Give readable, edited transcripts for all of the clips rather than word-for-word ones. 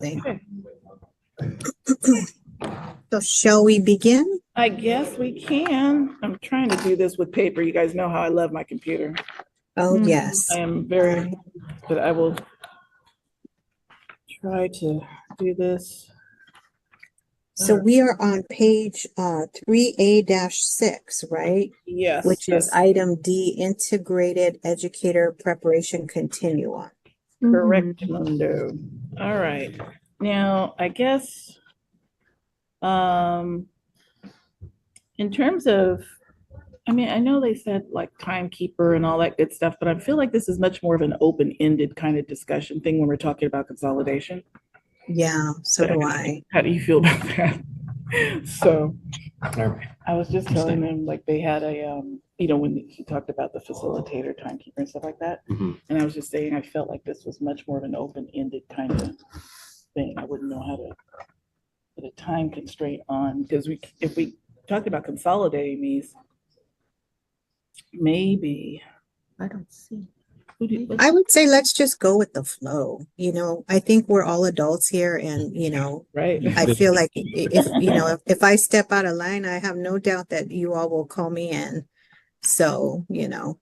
Okay. So shall we begin? I guess we can. I'm trying to do this with paper. You guys know how I love my computer. Oh, I yes. am very, but I will try to do this. So we are on page 3A-6, right? Yes, Which is item D, Integrated Educator Preparation Continuum. correct, Mundo. All right. Now, I guess in terms of, I mean, I know they said like timekeeper and all that good stuff, but I feel like this is much more of an open-ended kind of discussion thing when we're talking about consolidation. Yeah, so do I. How do you feel about that? So I was just telling them like they had a when he talked about the facilitator, timekeeper, and stuff like that. And I was just saying I felt like this was much more of an open-ended kind of thing. I wouldn't know how to put a time constraint on because if we talked about consolidating these, maybe I don't see. what's- I would say let's just go with the flow. I think we're all adults here, and right. I feel like if I step out of line, I have no doubt that you all will call me in. So, given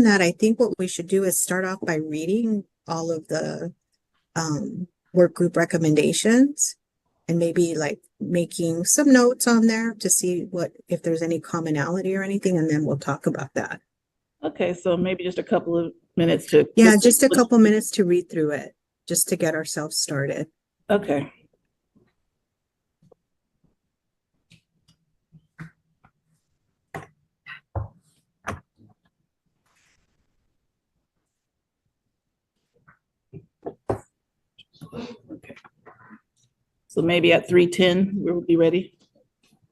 that, I think what we should do is start off by reading all of the work group recommendations and maybe like making some notes on there to see if there's any commonality or anything, and then we'll talk about that. Okay, so maybe just a couple of minutes to Yeah, just a couple minutes to read through it, just to get ourselves started. Okay. Okay. So maybe at 3:10 we'll be ready.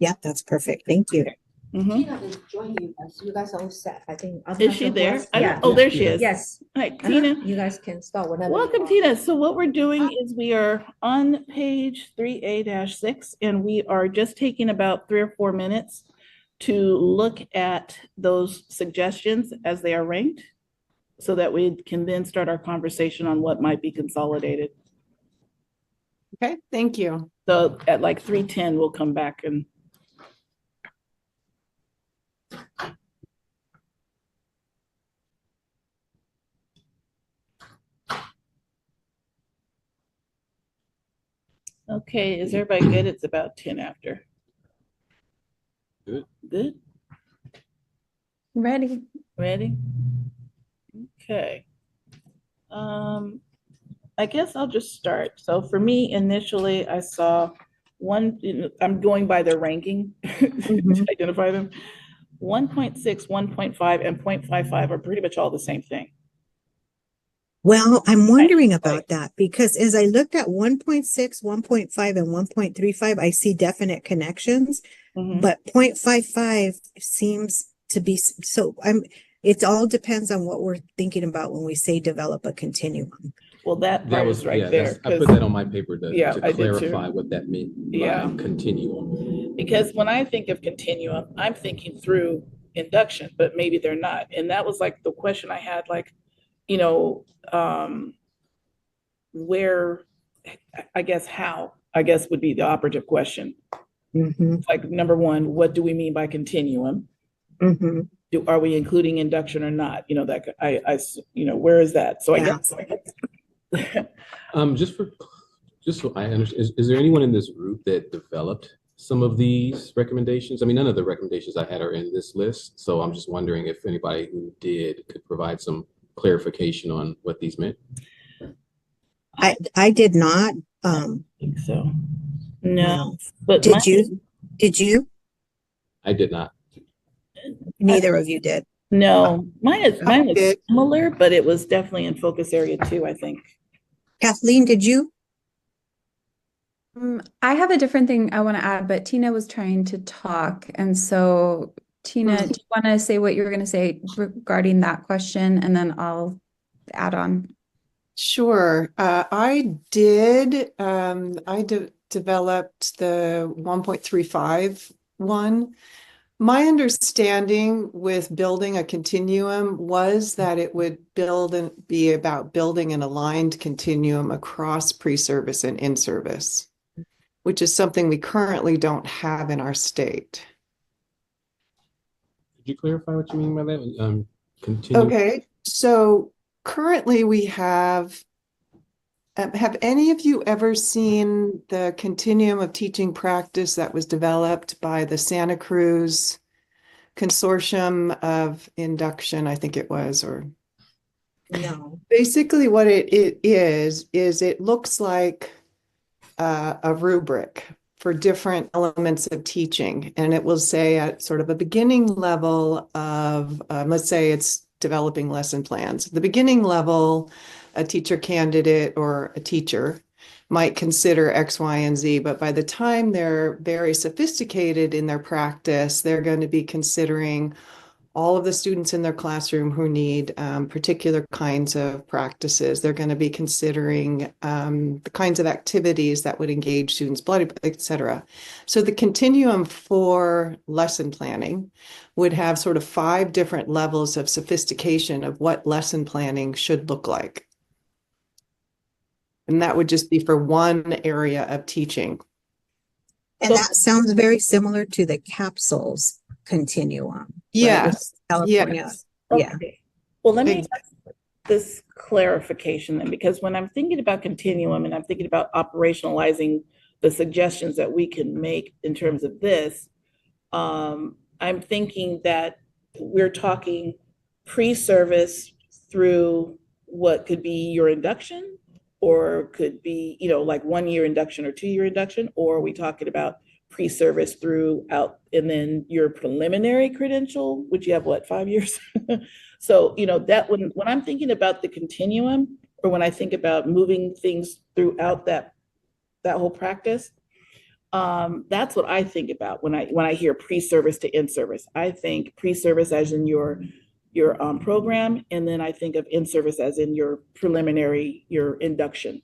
Yeah, that's perfect. Thank you. Tina is joining you guys. You guys are all set. I think. Is she there? Yeah. Oh, there she is. Yes. Hi, Tina. You guys can start whenever. Welcome, Tina. So what we're doing is we are on page 3A-6, and we are just taking about 3 or 4 minutes to look at those suggestions as they are ranked so that we can then start our conversation on what might be consolidated. Okay, thank you. So at like 3:10, we'll come back and okay, is everybody good? It's about 10 after. Good. Good? Ready. Ready? Okay. I guess I'll just start. So for me, initially, I saw one, I'm going by their ranking to identify them. 1.6, 1.5, and 0.55 are pretty much all the same thing. Well, I'm wondering about that because as I looked at 1.6, 1.5, and 1.35, I see definite connections, but 0.55 seems to be it all depends on what we're thinking about when we say develop a continuum. Well, that was right there. I put that on my paper to I did clarify too. what that meant by continuum. Because when I think of continuum, I'm thinking through induction, but maybe they're not. And that was like the question I had, like, where, I guess would be the operative question. Like number one, what do we mean by continuum? Are we including induction or not? Where is that? So I guess. Just so I understand, is there anyone in this group that developed some of these recommendations? I mean, none of the recommendations I had are in this list, so I'm just wondering if anybody who did could provide some clarification on what these meant. I did not. I think so. No, but did you? Did you? I did not. Neither of you did. No, mine is similar, but it was definitely in focus area 2, I think. Kathleen, did you? I have a different thing I want to add, but Tina was trying to talk. And so, Tina, do you want to say what you were going to say regarding that question? And then I'll add on. Sure. I developed the 1.35 one. My understanding with building a continuum was that it would build and be about building an aligned continuum across pre-service and in-service, which is something we currently don't have in our state. Could you clarify what you mean by that? Continue. Okay, so currently we have any of you ever seen the continuum of teaching practice that was developed by the Santa Cruz Consortium of Induction, I think it was, or No. basically what it is it looks like a rubric for different elements of teaching. And it will say at sort of a beginning level of, let's say it's developing lesson plans. The beginning level, a teacher candidate or a teacher might consider X, Y, and Z, but by the time they're very sophisticated in their practice, they're going to be considering all of the students in their classroom who need particular kinds of practices. They're going to be considering the kinds of activities that would engage students, et cetera. So the continuum for lesson planning would have sort of 5 different levels of sophistication of what lesson planning should look like. And that would just be for one area of teaching. And that sounds very similar to the capsules continuum. Yes. Right? California. Yes. Yeah. Okay. Well, let me ask this clarification then, because when I'm thinking about continuum and I'm thinking about operationalizing the suggestions that we can make in terms of this, I'm thinking that we're talking pre-service through what could be your induction, or could be, like 1 year induction or 2 year induction, or are we talking about pre-service throughout and then your preliminary credential, which you have what, 5 years? So, that when I'm thinking about the continuum, or when I think about moving things throughout that whole practice, that's what I think about when I hear pre-service to in-service. I think pre-service as in your program, and then I think of in-service as in your preliminary, your induction.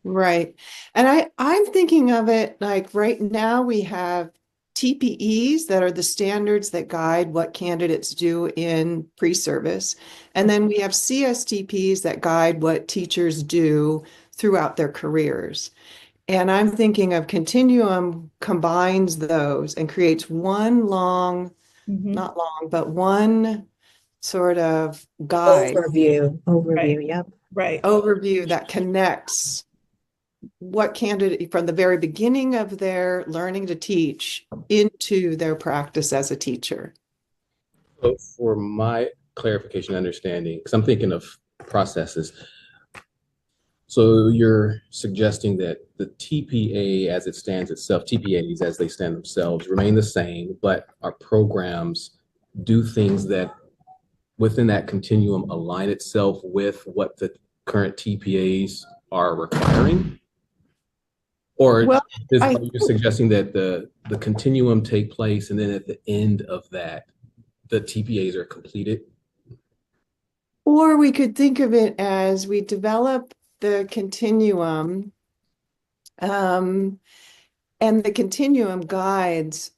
Right. And I'm thinking of it like right now we have TPEs that are the standards that guide what candidates do in pre-service. And then we have CSTPs that guide what teachers do throughout their careers. And I'm thinking of Continuum combines those and creates one long, not long, but one sort of guide. Overview. Right. Yep. Right. Overview that connects what candidate from the very beginning of their learning to teach into their practice as a teacher. So for my clarification and understanding, because I'm thinking of processes. So you're suggesting that the TPA as it stands itself, TPAs as they stand themselves remain the same, but our programs do things that within that continuum align itself with what the current TPAs are requiring? Or Well, are you suggesting that the continuum take place and then at the end of that, the TPAs are completed? Or we could think of it as we develop the continuum, and the continuum guides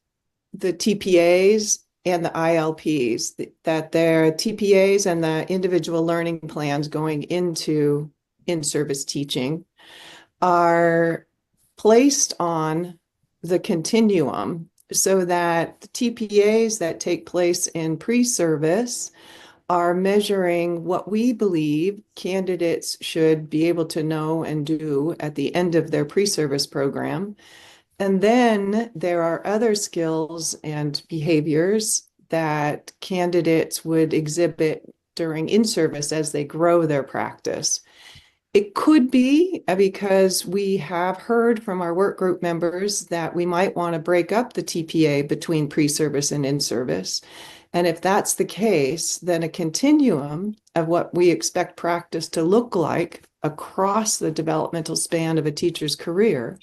the TPAs and the ILPs, that their TPAs and the individual learning plans going into in-service teaching are placed on the continuum so that the TPAs that take place in pre-service are measuring what we believe candidates should be able to know and do at the end of their pre-service program. And then there are other skills and behaviors that candidates would exhibit during in-service as they grow their practice. It could be because we have heard from our work group members that we might want to break up the TPA between pre-service and in-service. And if that's the case, then a continuum of what we expect practice to look like across the developmental span of a teacher's career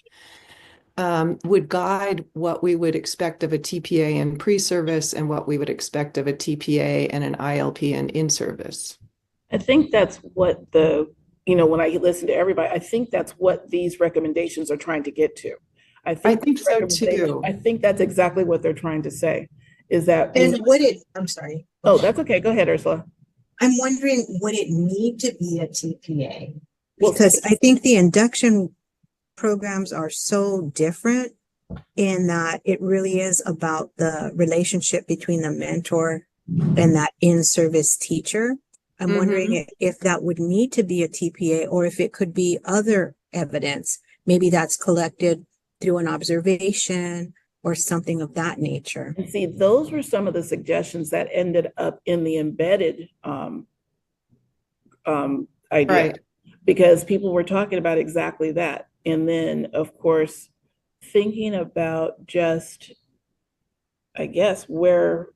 would guide what we would expect of a TPA in pre-service and what we would expect of a TPA and an ILP in service. I think that's what when I listen to everybody, I think that's what these recommendations are trying to get to. I think so too. I think that's exactly what they're trying to say. is that, And I'm sorry. oh, that's okay. Go ahead, Ursula. I'm wondering, would it need to be a TPA? Well, Because I think the induction programs are so different in that it really is about the relationship between the mentor and that in-service teacher. I'm wondering if that would need to be a TPA or if it could be other evidence. Maybe that's collected through an observation or something of that nature. And see, those were some of the suggestions that ended up in the embedded idea, Right. because people were talking about exactly that. And then, of course, thinking about just, I guess, where,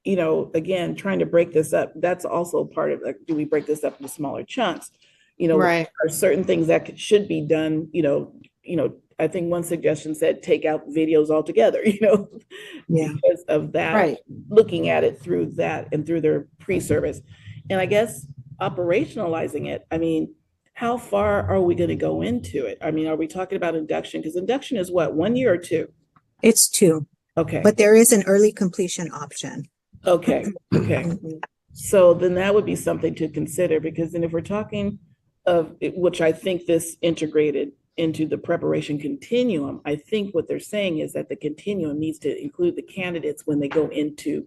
again, trying to break this up, that's also part of, like, do we break this up into smaller chunks? Right. Are certain things that should be done, I think one suggestion said take out videos altogether, Yeah. because of that, Right. looking at it through that and through their pre-service. And I guess operationalizing it, I mean, how far are we going to go into it? I mean, are we talking about induction? Because induction is what, 1 year or 2? It's 2, Okay. but there is an early completion option. Okay. Okay. Mhm. So then that would be something to consider, because then if we're talking of, which I think this integrated into the preparation continuum, I think what they're saying is that the continuum needs to include the candidates when they go into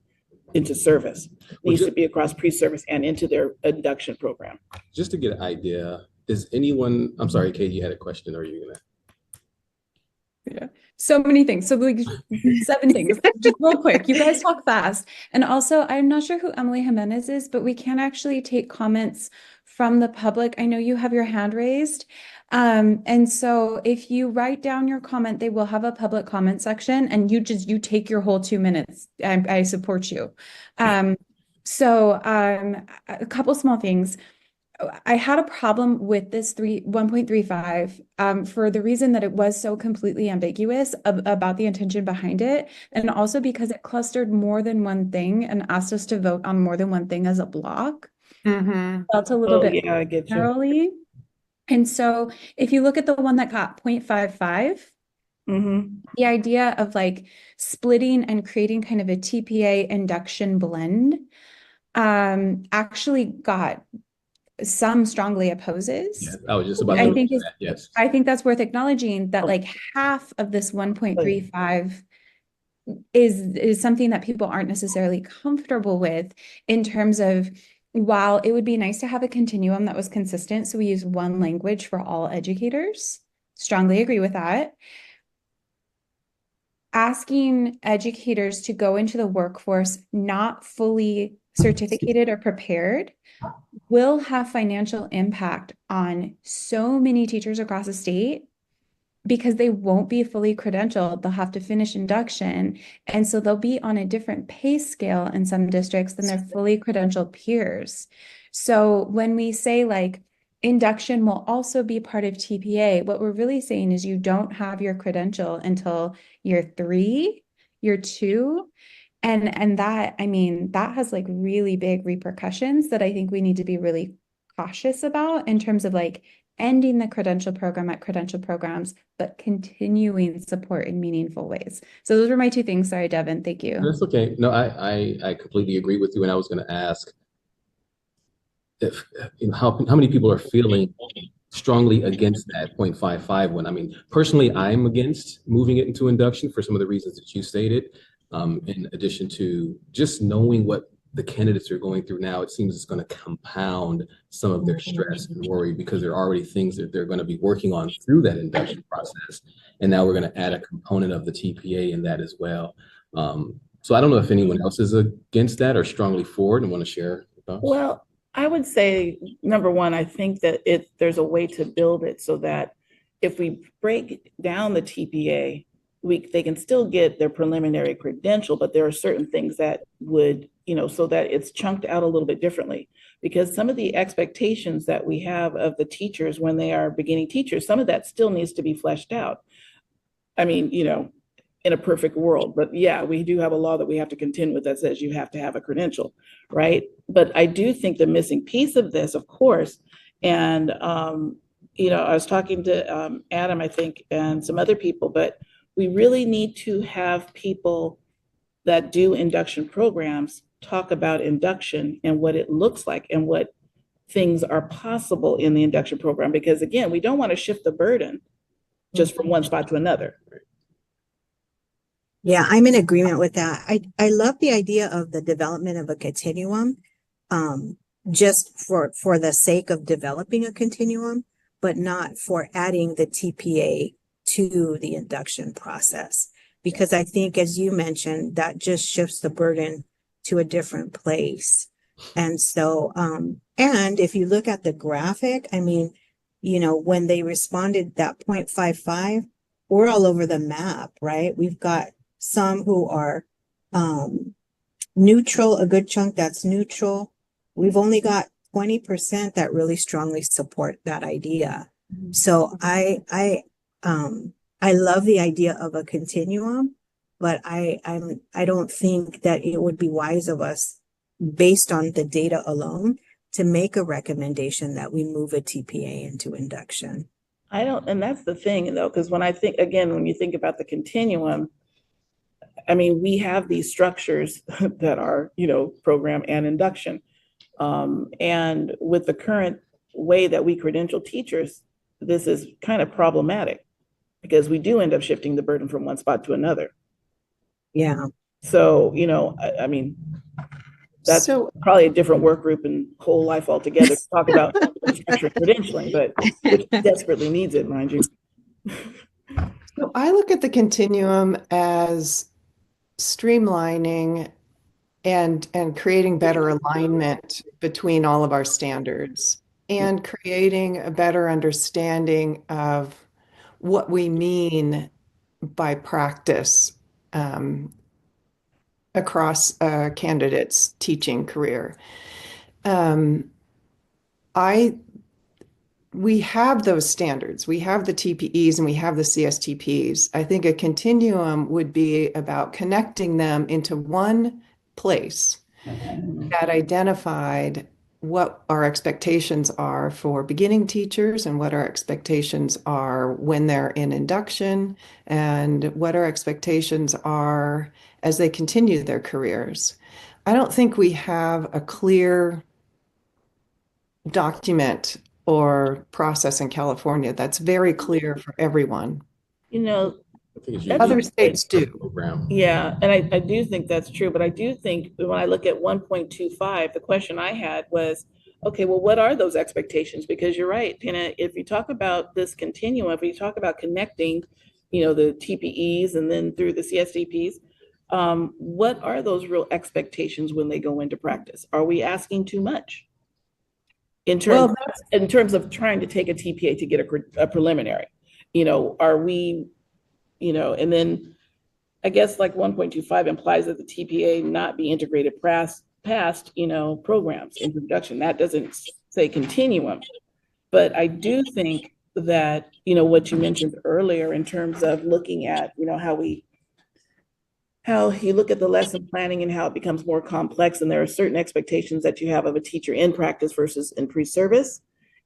service. Needs to be across pre-service and into their induction program. Just to get an idea, is anyone, I'm sorry, Kate, you had a question, or are you gonna? Yeah. So many things. So like 7 things. Just real quick. You guys talk fast. And also, I'm not sure who Emily Jimenez is, but we can actually take comments from the public. I know you have your hand raised. And so if you write down your comment, they will have a public comment section, and you take your whole 2 minutes. I support you. So a couple small things. I had a problem with this 1.35 for the reason that it was so completely ambiguous about the intention behind it, and also because it clustered more than one thing and asked us to vote on more than one thing as a block. Felt a little bit Yeah, I get you. narrowly. And so if you look at the one that got 0.55, the idea of like splitting and creating kind of a TPA induction blend actually got some strongly opposes. Yeah, I was just about I to think mention that, yes. I think that's worth acknowledging that like half of this 1.35 is something that people aren't necessarily comfortable with, in terms of, while it would be nice to have a continuum that was consistent, so we use one language for all educators. Strongly agree with that. Asking educators to go into the workforce not fully certificated or prepared will have financial impact on so many teachers across the state, because they won't be fully credentialed. They'll have to finish induction. And so they'll be on a different pay scale in some districts than their fully credentialed peers. So when we say like induction will also be part of TPA, what we're really saying is you don't have your credential until year 3, year 2. And that, I mean, that has like really big repercussions that I think we need to be really cautious about, in terms of like ending the credential program at credential programs, but continuing support in meaningful ways. So those were my 2 things. Sorry, Devin. Thank you. That's okay. No, I completely agree with you. And I was going to ask if, how many people are feeling strongly against that 0.55 one. I mean, personally, I'm against moving it into induction for some of the reasons that you stated. In addition to just knowing what the candidates are going through now, it seems it's going to compound some of their stress and worry, because there are already things that they're going to be working on through that induction process. And now we're going to add a component of the TPA in that as well. So I don't know if anyone else is against that or strongly for it and want to share your thoughts. Well, I would say, number one, I think that there's a way to build it so that if we break down the TPA, they can still get their preliminary credential, but there are certain things that would, so that it's chunked out a little bit differently. Because some of the expectations that we have of the teachers when they are beginning teachers, some of that still needs to be fleshed out. I mean, in a perfect world, but yeah, we do have a law that we have to contend with that says you have to have a credential, right? But I do think the missing piece of this, of course, and I was talking to Adam, I think, and some other people, but we really need to have people that do induction programs talk about induction and what it looks like and what things are possible in the induction program. Because again, we don't want to shift the burden just from one spot to another. Yeah, I'm in agreement with that. I love the idea of the development of a continuum, just for the sake of developing a continuum, but not for adding the TPA to the induction process. Because I think, as you mentioned, that just shifts the burden to a different place. And so, and if you look at the graphic, I mean, when they responded that 0.55, we're all over the map, right? We've got some who are neutral, a good chunk that's neutral. We've only got 20% that really strongly support that idea. So I love the idea of a continuum, but I don't think that it would be wise of us, based on the data alone, to make a recommendation that we move a TPA into induction. I don't, and that's the thing though, because when I think, again, when you think about the continuum, I mean, we have these structures that are, program and induction. And with the current way that we credential teachers, this is kind of problematic because we do end up shifting the burden from one spot to another. Yeah. So, I mean, that's probably a different work group and whole life altogether to talk about structured credentialing, but which desperately needs it, mind you. So I look at the continuum as streamlining and creating better alignment between all of our standards and creating a better understanding of what we mean by practice across a candidate's teaching career. We have those standards. We have the TPEs and we have the CSTPs. I think a continuum would be about connecting them into one place that identified what our expectations are for beginning teachers and what our expectations are when they're in induction and what our expectations are as they continue their careers. I don't think we have a clear document or process in California that's very clear for everyone. Other states do. Program. Yeah, and I do think that's true, but I do think when I look at 1.25, the question I had was, okay, well, what are those expectations? Because you're right, Tina, if you talk about this continuum, if you talk about connecting, the TPEs and then through the CSDPs, what are those real expectations when they go into practice? Are we asking too much? In terms of trying to take a TPA to get a preliminary, are we, and then I guess like 1.25 implies that the TPA not be integrated past programs in production. That doesn't say continuum, but I do think that, what you mentioned earlier in terms of looking at, how you look at the lesson planning and how it becomes more complex. And there are certain expectations that you have of a teacher in practice versus in pre-service,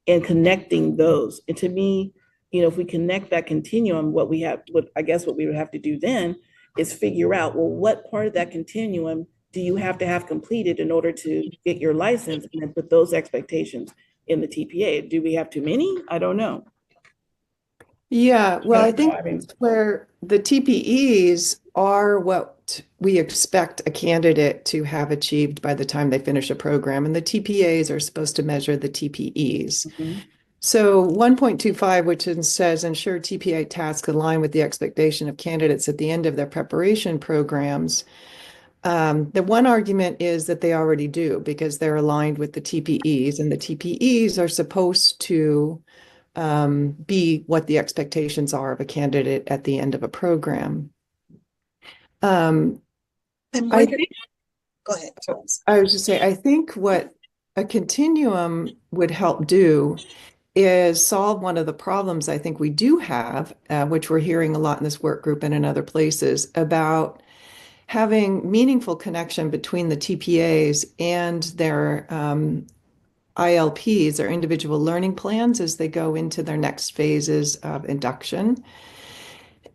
and connecting those. And to me, if we connect that continuum, what we would have to do then is figure out, well, what part of that continuum do you have to have completed in order to get your license, and then put those expectations in the TPA. Do we have too many? I don't know. Yeah, well, I think where the TPEs are what we expect a candidate to have achieved by the time they finish a program, and the TPAs are supposed to measure the TPEs. Mm-hmm. So 1.25, which says ensure TPA tasks align with the expectation of candidates at the end of their preparation programs. The one argument is that they already do, because they're aligned with the TPEs, and the TPEs are supposed to be what the expectations are of a candidate at the end of a program. Go ahead. I was just saying, I think what a continuum would help do is solve one of the problems I think we do have, which we're hearing a lot in this work group and in other places, about having meaningful connection between the TPAs and their ILPs, or individual learning plans, as they go into their next phases of induction.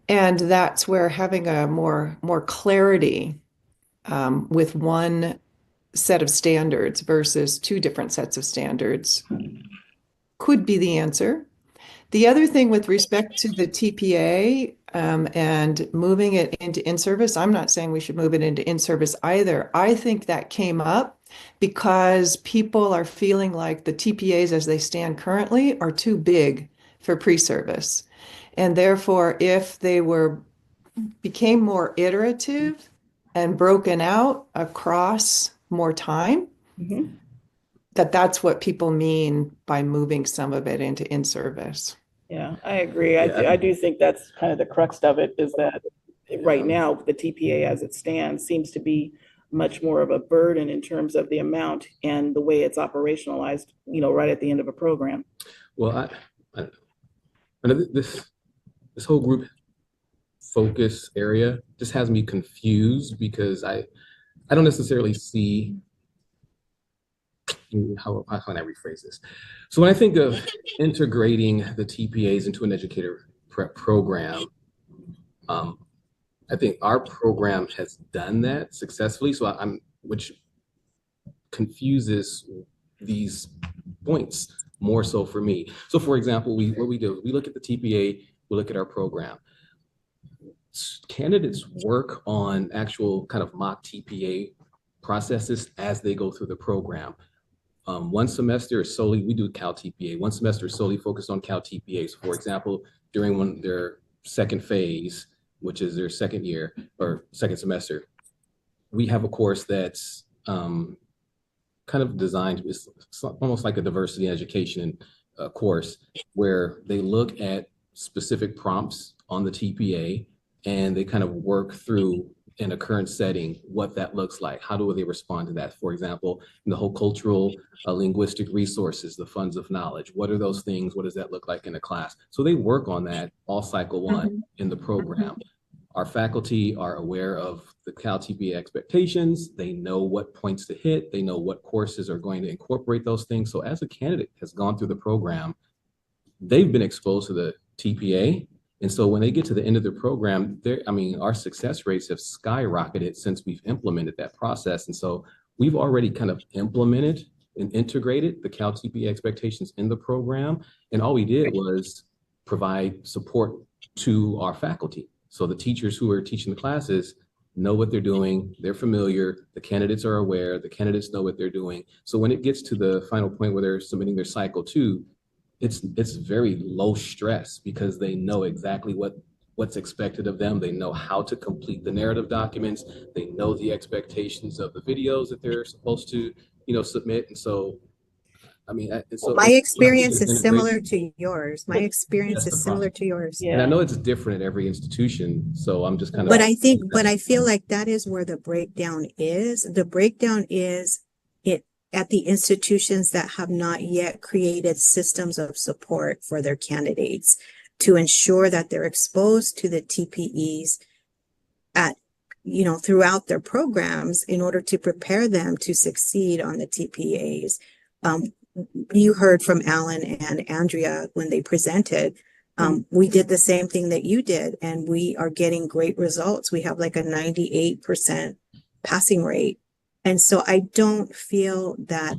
And that's where having a more clarity with one set of standards versus two different sets of standards could be the answer. The other thing with respect to the TPA and moving it into in-service, I'm not saying we should move it into in-service either. I think that came up because people are feeling like the TPAs as they stand currently are too big for pre-service. And therefore, if they became more iterative and broken out across more time, that's what people mean by moving some of it into in-service. Yeah, I agree. I do think that's kind of the crux of it, is that right now, the TPA as it stands seems to be much more of a burden in terms of the amount and the way it's operationalized, right at the end of a program. Well, this whole group focus area just has me confused because I don't necessarily see how can I rephrase this? So when I think of integrating the TPAs into an educator prep program, I think our program has done that successfully. So which confuses these points more so for me. So for example, what we do, we look at the TPA, we look at our program. Candidates work on actual kind of mock TPA processes as they go through the program. One semester is solely, we do Cal TPA. One semester is solely focused on Cal TPAs. For example, during their second phase, which is their second year or second semester, we have a course that's kind of designed, it's almost like a diversity in education course, where they look at specific prompts on the TPA and they kind of work through in a current setting what that looks like. How do they respond to that? For example, in the whole cultural linguistic resources, the funds of knowledge, what are those things? What does that look like in a class? So they work on that all cycle one in the program. Our faculty are aware of the Cal TPA expectations. They know what points to hit. They know what courses are going to incorporate those things. So as a candidate has gone through the program, they've been exposed to the TPA. And so when they get to the end of the program, our success rates have skyrocketed since we've implemented that process. And so we've already kind of implemented and integrated the Cal TPA expectations in the program. And all we did was provide support to our faculty. So the teachers who are teaching the classes know what they're doing, they're familiar, the candidates are aware, the candidates know what they're doing. So when it gets to the final point where they're submitting their cycle 2, it's very low stress because they know exactly what's expected of them. They know how to complete the narrative documents. They know the expectations of the videos that they're supposed to, submit. And so, my experience is similar to yours. My experience is similar to yours. Yeah. And I know it's different at every institution. So I'm just kind of. But I feel like that is where the breakdown is. The breakdown is at the institutions that have not yet created systems of support for their candidates to ensure that they're exposed to the TPEs throughout their programs in order to prepare them to succeed on the TPAs. You heard from Alan and Andrea when they presented. We did the same thing that you did, and we are getting great results. We have like a 98% passing rate. And so I don't feel that,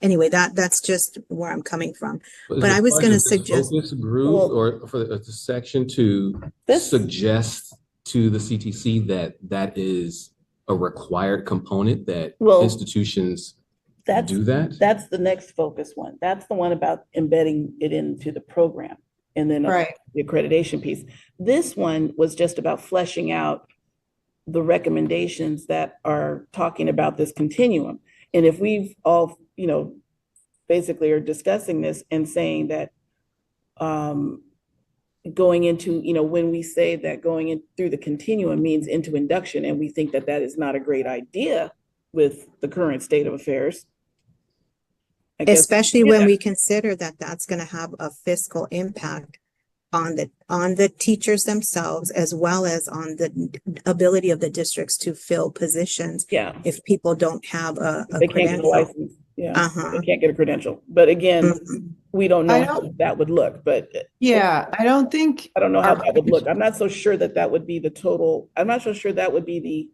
anyway, that's just where I'm coming from. But I was going to suggest focus group or for the section to suggest to the CTC that is a required component that institutions do that. That's the next focus one. That's the one about embedding it into the program and then the accreditation piece. This one was just about fleshing out the recommendations that are talking about this continuum. And if we've all, basically are discussing this and saying that going into, when we say that going in through the continuum means into induction, and we think that is not a great idea with the current state of affairs. Especially when we consider that that's going to have a fiscal impact on the teachers themselves, as well as on the ability of the districts to fill positions. Yeah. If people don't have a they can't get a license. Yeah. They can't get a credential. But again, we don't know how that would look. But I don't know how that would look. I'm not so sure that would be the total. I'm not so sure that would be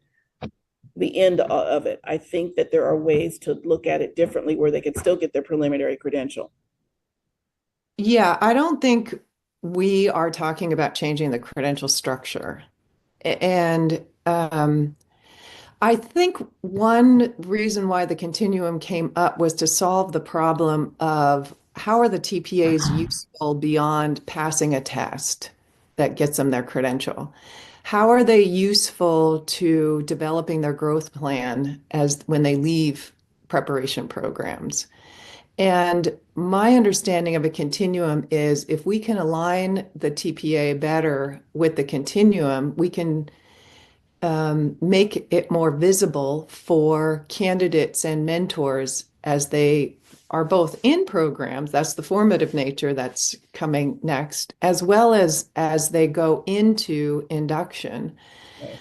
the end of it. I think that there are ways to look at it differently where they can still get their preliminary credential. Yeah, I don't think we are talking about changing the credential structure. And I think one reason why the continuum came up was to solve the problem of how are the TPAs useful beyond passing a test that gets them their credential? How are they useful to developing their growth plan as when they leave preparation programs? And my understanding of a continuum is if we can align the TPA better with the continuum, we can make it more visible for candidates and mentors as they are both in programs. That's the formative nature that's coming next, as well as they go into induction. Right.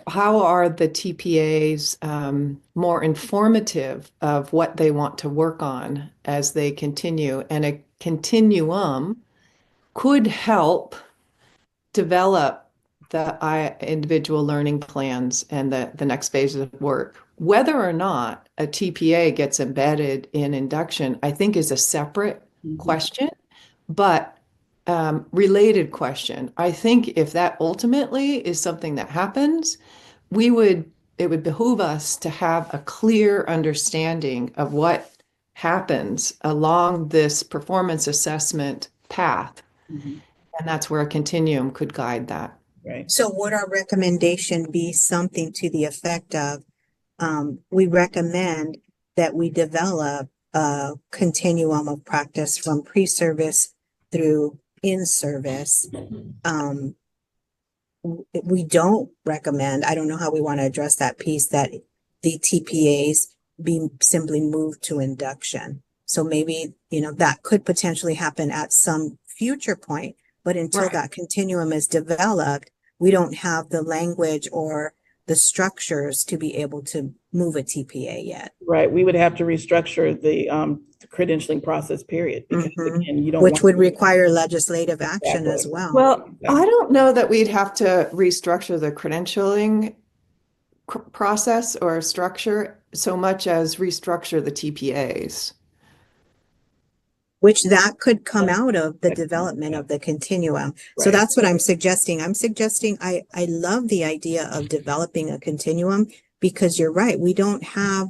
How are the TPAs more informative of what they want to work on as they continue? And a continuum could help develop the individual learning plans and the next phases of work. Whether or not a TPA gets embedded in induction, I think is a separate question, but related question. I think if that ultimately is something that happens, it would behoove us to have a clear understanding of what happens along this performance assessment path. Mhm. And that's where a continuum could guide that. Right. So would our recommendation be something to the effect of, we recommend that we develop a continuum of practice from pre-service through in-service. We don't recommend, I don't know how we want to address that piece, that the TPAs be simply moved to induction. So maybe, that could potentially happen at some future point, but until Right. that continuum is developed, we don't have the language or the structures to be able to move a TPA yet. Right. We would have to restructure the credentialing process period because again, you don't Which want would require legislative action as Exactly. well. Well, I don't know that we'd have to restructure the credentialing process or structure so much as restructure the TPAs. Which that could come out of the development of the continuum. So Right. that's what I'm suggesting. I love the idea of developing a continuum because you're right. We don't have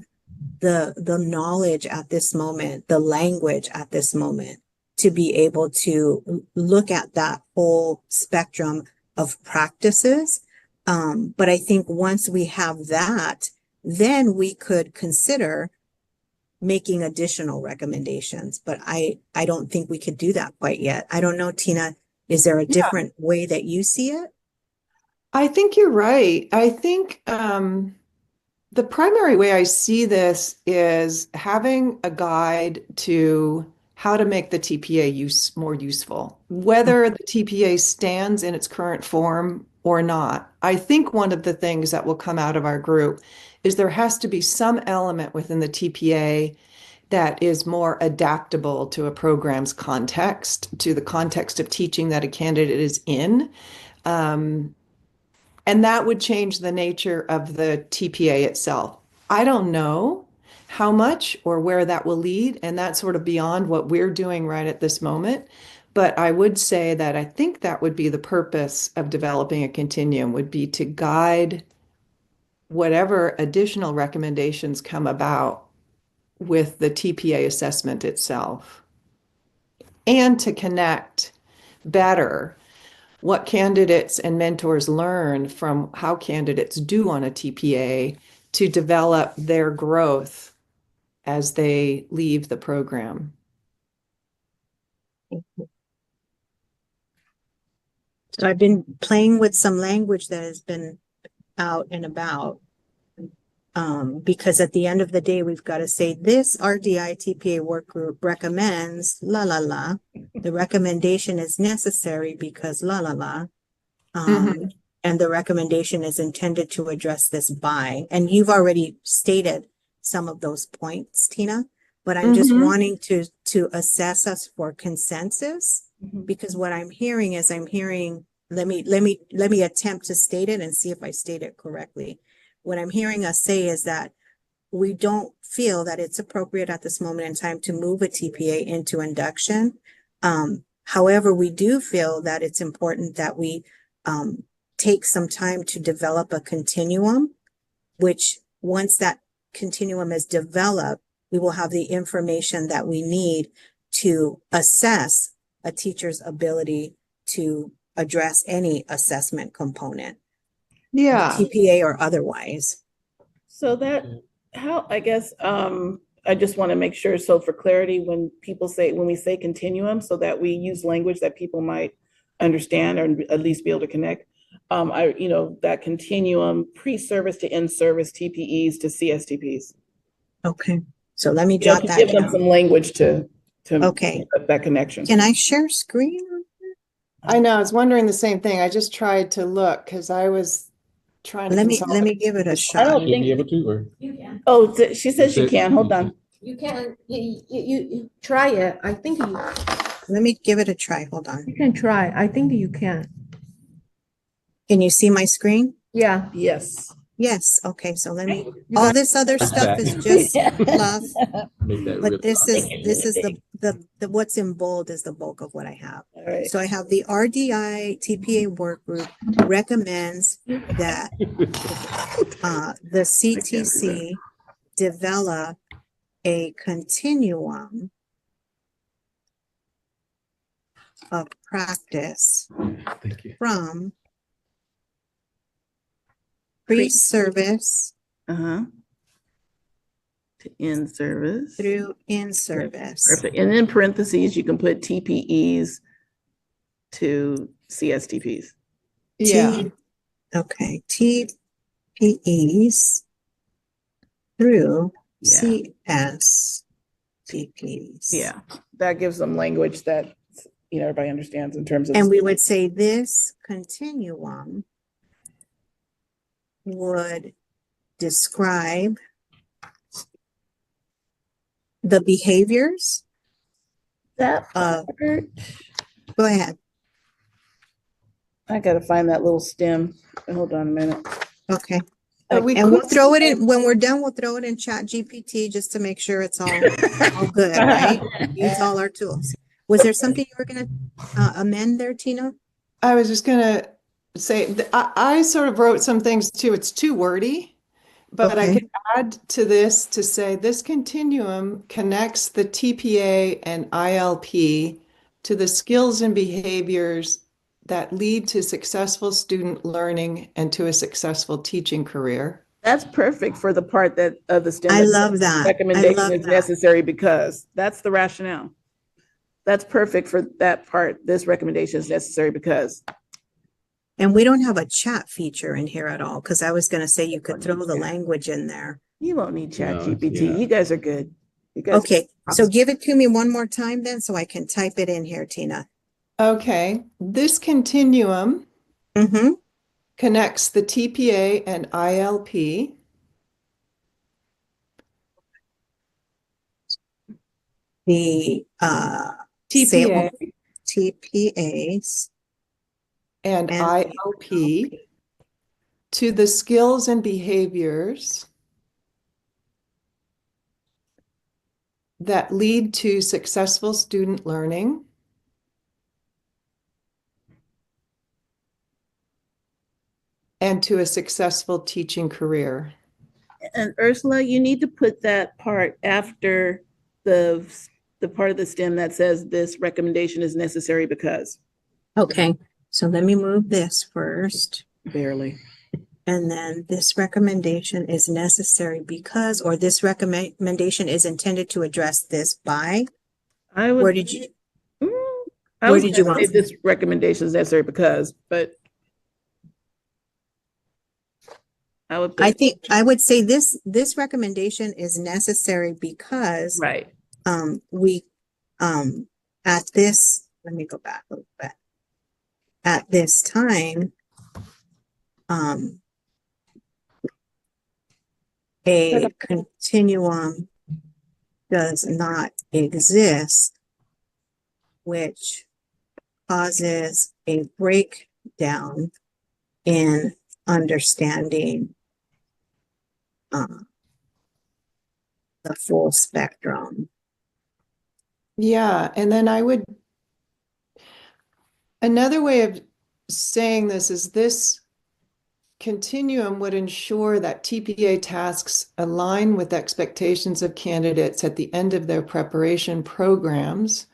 the knowledge at this moment, the language at this moment to be able to look at that whole spectrum of practices. But I think once we have that, then we could consider making additional recommendations, but I don't think we could do that quite yet. I don't know, Tina, is there a different way that you see it? I think you're right. I think the primary way I see this is having a guide to how to make the TPA more useful, whether the TPA stands in its current form or not. I think one of the things that will come out of our group is there has to be some element within the TPA that is more adaptable to a program's context, to the context of teaching that a candidate is in. And that would change the nature of the TPA itself. I don't know how much or where that will lead, and that's sort of beyond what we're doing right at this moment. But I would say that I think that would be the purpose of developing a continuum, would be to guide whatever additional recommendations come about with the TPA assessment itself, and to connect better what candidates and mentors learn from how candidates do on a TPA to develop their growth as they leave the program. So I've been playing with some language that has been out and about. Because at the end of the day, we've got to say this RDI TPA work group recommends la la la. The recommendation is necessary because la la la. And the recommendation is intended to address this by, and you've already stated some of those points, Tina, but I'm just wanting to assess us for consensus, because what I'm hearing is let me attempt to state it and see if I state it correctly. what I'm hearing us say is that we don't feel that it's appropriate at this moment in time to move a TPA into induction. However, we do feel that it's important that we take some time to develop a continuum, which once that continuum is developed, we will have the information that we need to assess a teacher's ability to address any assessment component, Yeah. TPA or otherwise. So that, how, I guess, I just want to make sure, so for clarity, when we say continuum, so that we use language that people might understand or at least be able to connect. That continuum, pre-service to in-service TPEs to CSTPs. Okay, so let me You know, jot to that give them down. some language to Okay. make that connection. Can I share screen? I know, I was wondering the same thing. I just tried to look because I was trying to Let me consolidate. give it a I shot. don't Should think, be able to, or? You can. oh, she says she Said- can, hold on. You can, you try it. I think Let me give it a try. Hold on. you can try. I think you can. Can you see my screen? Yeah. Yes. Yes. Okay, so let me, You all got- this other stuff is just fluff, Make that but really this is Anything. the what's in bold is the bulk of what I have. All right. So I have the RDI TPA work group recommends that the CTC develop a continuum of practice Thank you. from pre-service Uh-huh. To in-service. through in-service. Perfect. And in parentheses, you can put TPEs to CSTPs. Yeah. Okay, TPEs through Yeah. CSTPs. Yeah, that gives them language that, everybody understands in terms of. And we would say this continuum would describe the behaviors That of, part, go ahead. I gotta find that little stem. Hold on a minute. Okay. But we And we'll could throw it in, when we're done, we'll throw it in Chat GPT just to make sure it's all good, right? Use all our tools. Was there something you were gonna amend there, Tina? I was just gonna say, I sort of wrote some things too. It's too wordy, but I Okay. could add to this to say this continuum connects the TPA and ILP to the skills and behaviors that lead to successful student learning and to a successful teaching career. That's perfect for the part that of the STEM. I that love that. I Recommendation love is that. necessary because that's the rationale. That's perfect for that part. This recommendation is necessary because. And we don't have a chat feature in here at all, because I was gonna say you could throw the language in there. You won't need Chat No, GPT. yeah. You guys are good. You guys. Okay, so give it to me one more time then, so I can type it in here, Tina. Okay, this continuum Mm-hmm. connects the TPA and ILP The TPA TPAs and and ILP to the skills and behaviors that lead to successful student learning and to a successful teaching career. And Ursula, you need to put that part after the part of the stem that says this recommendation is necessary because. Okay, so let me move this first. Barely. And then this recommendation is necessary because, or this recommendation is intended to address this by. I would. Where did you, I where was did you gonna say want- this recommendation is necessary because, but. I would. I think I would say this recommendation is necessary because Right. we at this, let me go back a little bit. At this time, a continuum does not exist, which causes a breakdown in understanding the full spectrum. Yeah, and then another way of saying this is this continuum would ensure that TPA tasks align with expectations of candidates at the end of their preparation programs,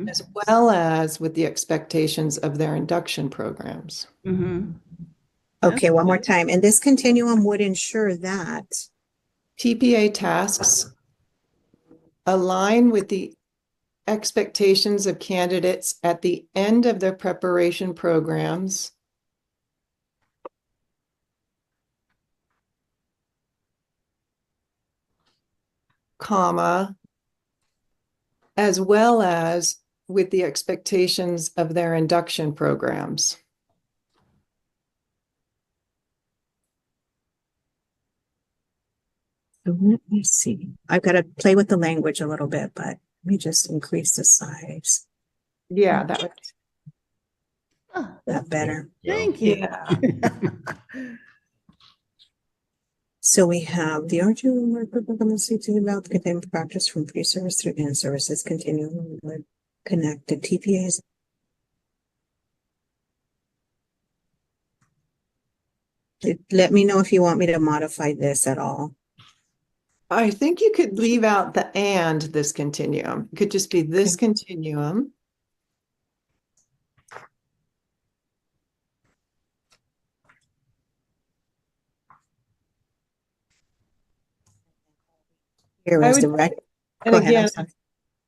as well as with the expectations of their induction programs. Okay, one more time. And this continuum would ensure that TPA tasks align with the expectations of candidates at the end of their preparation programs, comma, as well as with the expectations of their induction programs. So let me see. I've got to play with the language a little bit, but let me just increase the size. Yeah, that would. That better. Thank you. Yeah. So we have the RGU work to about the containment practice from pre-service through end services continuum would connect to TPAs. Let me know if you want me to modify this at all. I think you could leave out the and this continuum. It could just be this Okay. continuum. Here I is would, the rec. and Go ahead, I'm again, sorry.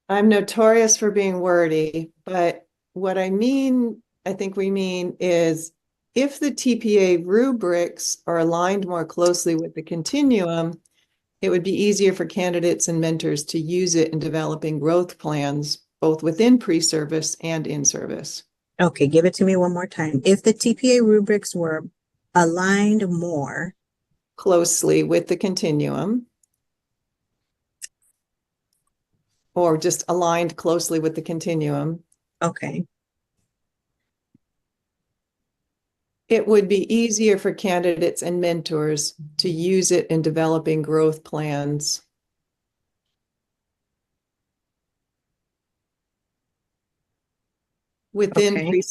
I'm notorious for being wordy, but what I mean, I think we mean is if the TPA rubrics are aligned more closely with the continuum, it would be easier for candidates and mentors to use it in developing growth plans, both within pre-service and in service. Okay, give it to me one more time. If the TPA rubrics were aligned more Closely with the continuum, or just aligned closely with the continuum, okay, it would be easier for candidates and mentors to use it in developing growth plans. Within okay.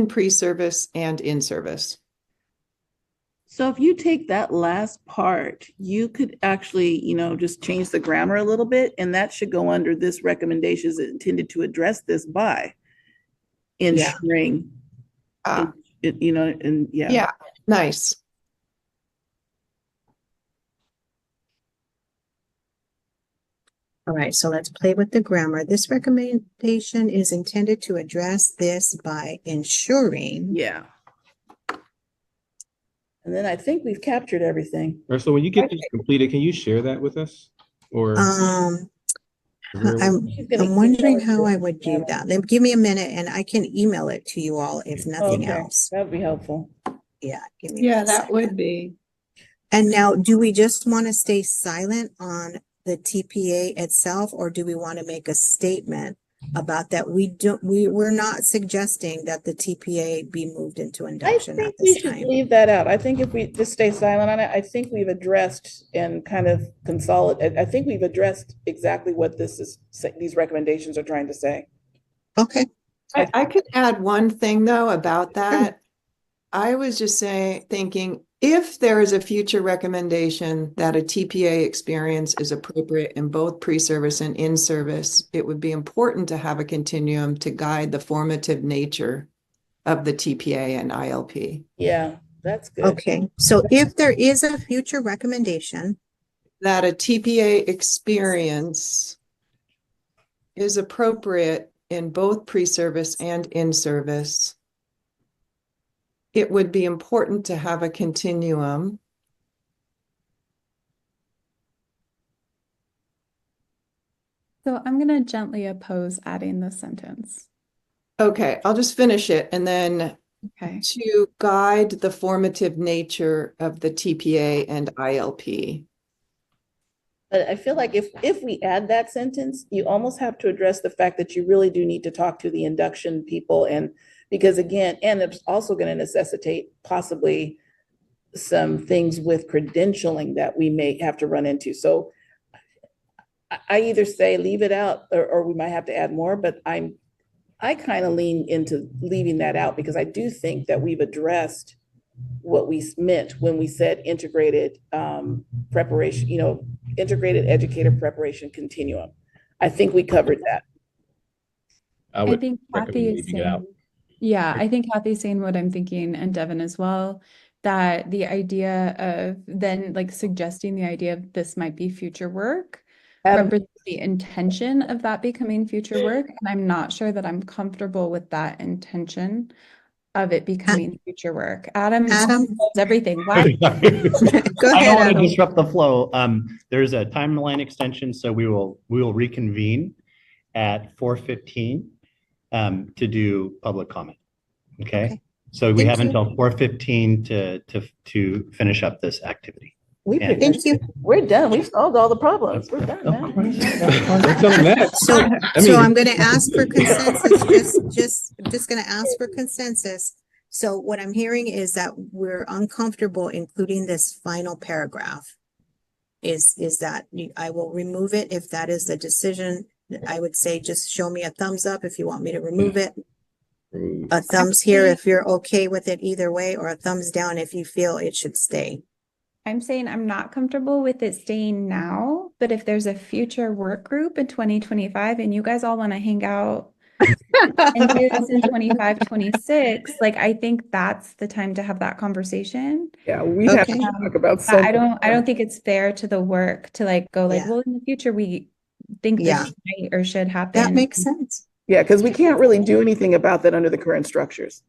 pre-service and in service. So if you take that last part, you could actually, just change the grammar a little bit, and that should go under this recommendation is intended to address this by ensuring, Ah, and yeah. yeah, nice. All right, so let's play with the grammar. This recommendation is intended to address this by ensuring. Yeah. And then I think we've captured everything. Or so when you get this completed, can you share that with us? Or I'm She's gonna wondering email how it I to would do Anna. that. Then give me a minute and I can email it to you all if nothing Okay, else. that would be helpful. Yeah, give me Yeah, one that second. would be. And now, do we just want to stay silent on the TPA itself, or do we want to make a statement about that? We're not suggesting that the TPA be moved into I induction think at we this should time. leave that out. I think if we just stay silent on it, I think we've addressed and kind of consolidate. I think we've addressed exactly what these recommendations are trying to say. Okay. I could add one thing though about that. I was just thinking, if there is a future recommendation that a TPA experience is appropriate in both pre-service and in-service, it would be important to have a continuum to guide the formative nature of the TPA and ILP. Yeah, that's good. Okay. So if there is a future recommendation That a TPA experience is appropriate in both pre-service and in-service, it would be important to have a continuum So I'm going to gently oppose adding this sentence. Okay, I'll just finish it and then Okay. to guide the formative nature of the TPA and ILP. But I feel like if we add that sentence, you almost have to address the fact that you really do need to talk to the induction people, and because again, and it's also going to necessitate possibly some things with credentialing that we may have to run into. So I either say leave it out, or we might have to add more, but I kind of lean into leaving that out, because I do think that we've addressed what we meant when we said integrated preparation, integrated educator preparation continuum. I think we covered that. I I would think recommend Kathy is leaving it out. saying, yeah, I think Kathy's saying what I'm thinking, and Devin as well, that the idea of then like suggesting the idea of this might be future work represents the intention of that becoming future work. And I'm not sure that I'm comfortable with that intention of it becoming future work. Adam Adam? knows everything. Why? Go I ahead, don't want to Adam. disrupt the flow. There's a timeline extension, so we will reconvene at 4:15 to do public comment. Okay. So we Thank have you. until 4:15 to finish up this activity. And Thank you. We're done. We've solved all the problems. We're done now. Don't tell them that. So, I mean- I'm gonna ask for consensus, just gonna ask for consensus. So what I'm hearing is that we're uncomfortable including this final paragraph. Is that I will remove it if that is the decision. I would say just show me a thumbs up if you want me to remove it. A thumbs here if you're okay with it either way, or a thumbs down if you feel it should stay. I'm saying I'm not comfortable with it staying now, but if there's a future work group in 2025 and you guys all want to hang out and do this in 25, 26, like I think that's the time to have that conversation. Yeah, we have to Okay. talk about But I something. don't think it's fair to the work to like go like, Yeah. well, in the future we think Yeah. this might or should happen. That makes sense. Yeah, because we can't really do anything about that under the current structures.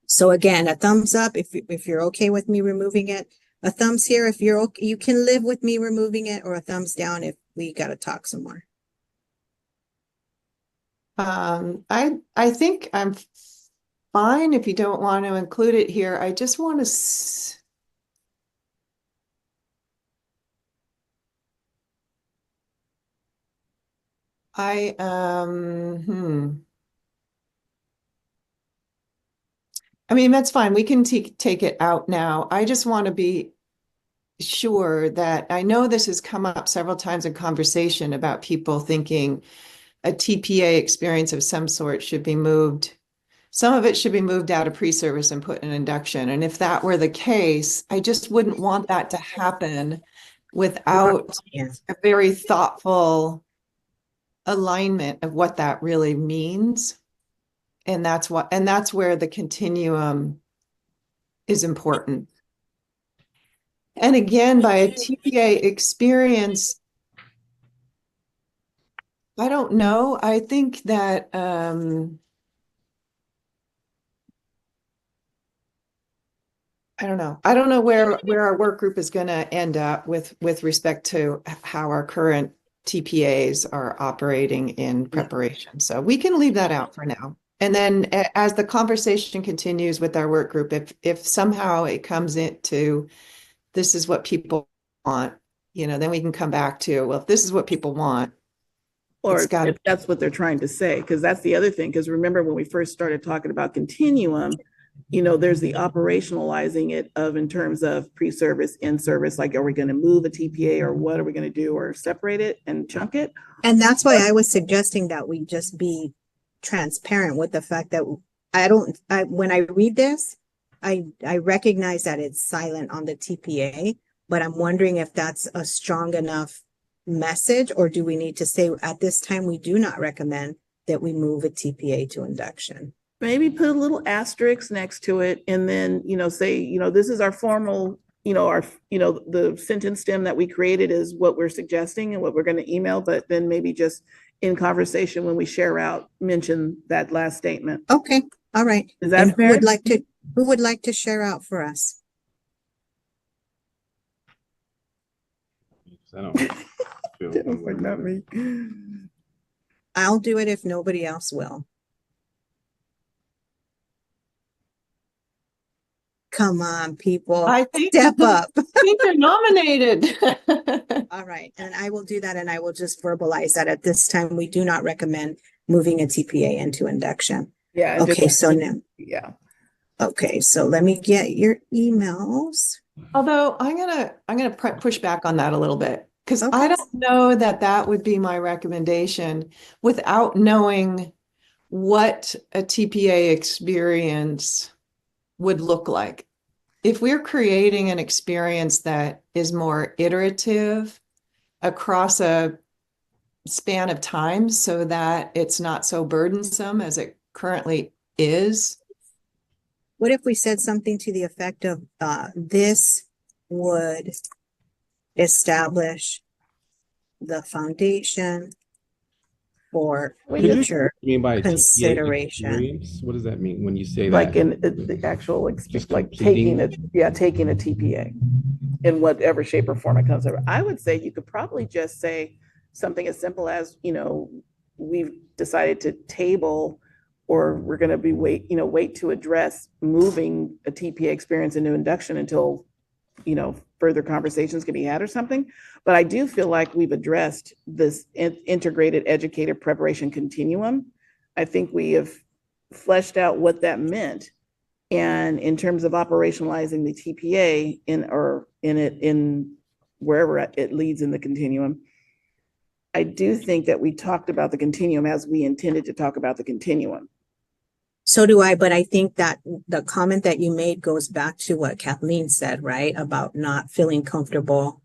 So again, a thumbs up if you're okay with me removing it. A thumbs here if you're okay, you can live with me removing it, or a thumbs down if we gotta talk some more. I think I'm fine if you don't want to include it here. I just want to I mean, that's fine. We can take it out now. I just want to be sure that I know this has come up several times in conversation about people thinking a TPA experience of some sort should be moved. Some of it should be moved out of pre-service and put in induction. And if that were the case, I just wouldn't want that to happen without Yeah. a very thoughtful alignment of what that really means. And that's where the continuum is important. And again, by a TPA experience, I don't know. I think that I don't know. I don't know where our work group is going to end up with respect to how our current TPAs are operating in preparation. So we can leave that out for now. And then as the conversation continues with our work group, if somehow it comes into this is what people want, then we can come back to, well, if this is what people want. Or if that's what they're trying to say, because that's the other thing. Because remember when we first started talking about continuum, there's the operationalizing it in terms of pre-service, in-service, like, are we going to move a TPA or what are we going to do, or separate it and chunk it? And that's why I was suggesting that we just be transparent with the fact that when I read this, I recognize that it's silent on the TPA, but I'm wondering if that's a strong enough message, or do we need to say at this time, we do not recommend that we move a TPA to induction? Maybe put a little asterisk next to it, and then, say, this is our formal, the sentence stem that we created is what we're suggesting and what we're going to email, but then maybe just in conversation when we share out, mention that last statement. Okay. All right. Is that fair? Who would like to share out for us? I don't feel Like, not me. I'll do it if nobody else will. Come on, people. I think Step up. I think they're nominated. All right. And I will do that. And I will just verbalize that at this time, we do not recommend moving a TPA into induction. Yeah. Okay. So now, yeah. Okay, so let me get your emails. Although I'm gonna push back on that a little bit because Okay. I don't know that that would be my recommendation without knowing what a TPA experience would look like. If we're creating an experience that is more iterative across a span of time so that it's not so burdensome as it currently is. What if we said something to the effect of, this would establish the foundation for When you future You mean by TPA consideration? experience? What does that mean when you say like that? in the actual Just like completing? taking a TPA in whatever shape or form it comes over. I would say you could probably just say something as simple as, we've decided to table, or we're going to be wait to address moving a TPA experience into induction until, further conversations can be had or something. But I do feel like we've addressed this integrated educator preparation continuum. I think we have fleshed out what that meant. And in terms of operationalizing the TPA in wherever it leads in the continuum, I do think that we talked about the continuum as we intended to talk about the continuum. So do I, but I think that the comment that you made goes back to what Kathleen said, right? About not feeling comfortable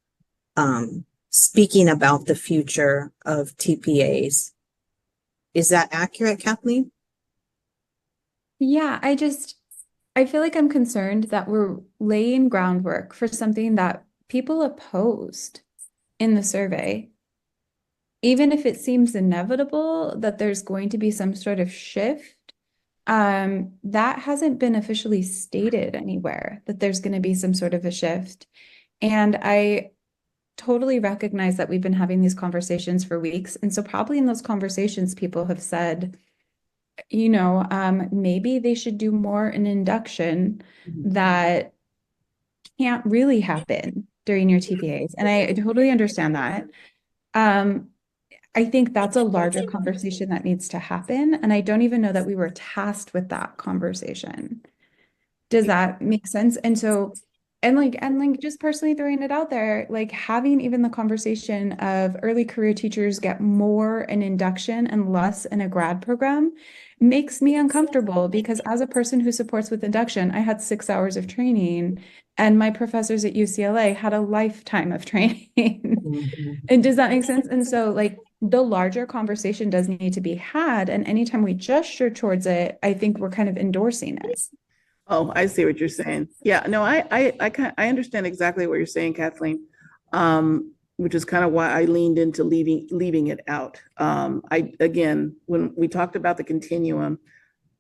speaking about the future of TPAs. Is that accurate, Kathleen? Yeah, I feel like I'm concerned that we're laying groundwork for something that people opposed in the survey. Even if it seems inevitable that there's going to be some sort of shift, that hasn't been officially stated anywhere that there's going to be some sort of a shift. And I totally recognize that we've been having these conversations for weeks. And so probably in those conversations, people have said, maybe they should do more in induction that can't really happen during your TPAs. And I totally understand that. I think that's a larger conversation that needs to happen. And I don't even know that we were tasked with that conversation. Does that make sense? And just personally throwing it out there, like having even the conversation of early career teachers get more in induction and less in a grad program makes me uncomfortable, because as a person who supports with induction, I had 6 hours of training and my professors at UCLA had a lifetime of training. And does that make sense? And so like the larger conversation does need to be had. And anytime we gesture towards it, I think we're kind of endorsing it. Oh, I see what you're saying. Yeah, no, I understand exactly what you're saying, Kathleen. Which is kind of why I leaned into leaving it out. Again, when we talked about the continuum,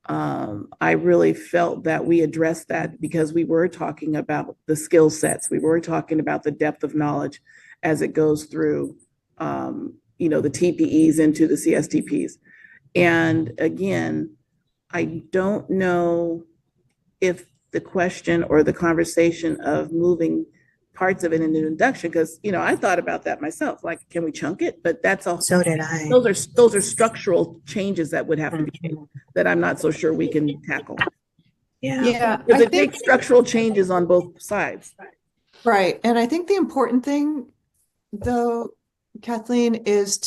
I really felt that we addressed that because we were talking about the skill sets. We were talking about the depth of knowledge as it goes through, the TPEs into the CSTPs. And again, I don't know if the question or the conversation of moving parts of it into induction, because I thought about that myself, like, can we chunk it? But that's all. So did I. Those are structural changes that would have to be made that I'm not so sure we can tackle. Yeah. Because it takes structural changes on both sides. Right. And I think the important thing, though, Kathleen, is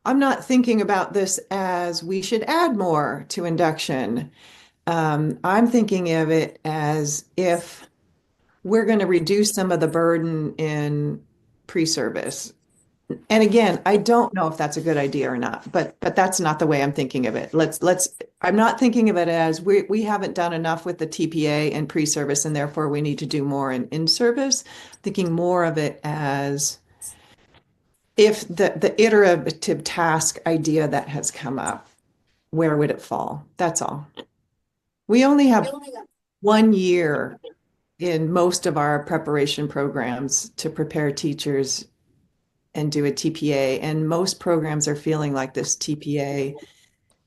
I'm not thinking about this as we should add more to induction. I'm thinking of it as if we're going to reduce some of the burden in pre-service. And again, I don't know if that's a good idea or not, but that's not the way I'm thinking of it. I'm not thinking of it as we haven't done enough with the TPA and pre-service, and therefore we need to do more in service. Thinking more of it as if the iterative task idea that has come up, where would it fall? That's all. We only have 1 year in most of our preparation programs to prepare teachers and do a TPA. And most programs are feeling like this TPA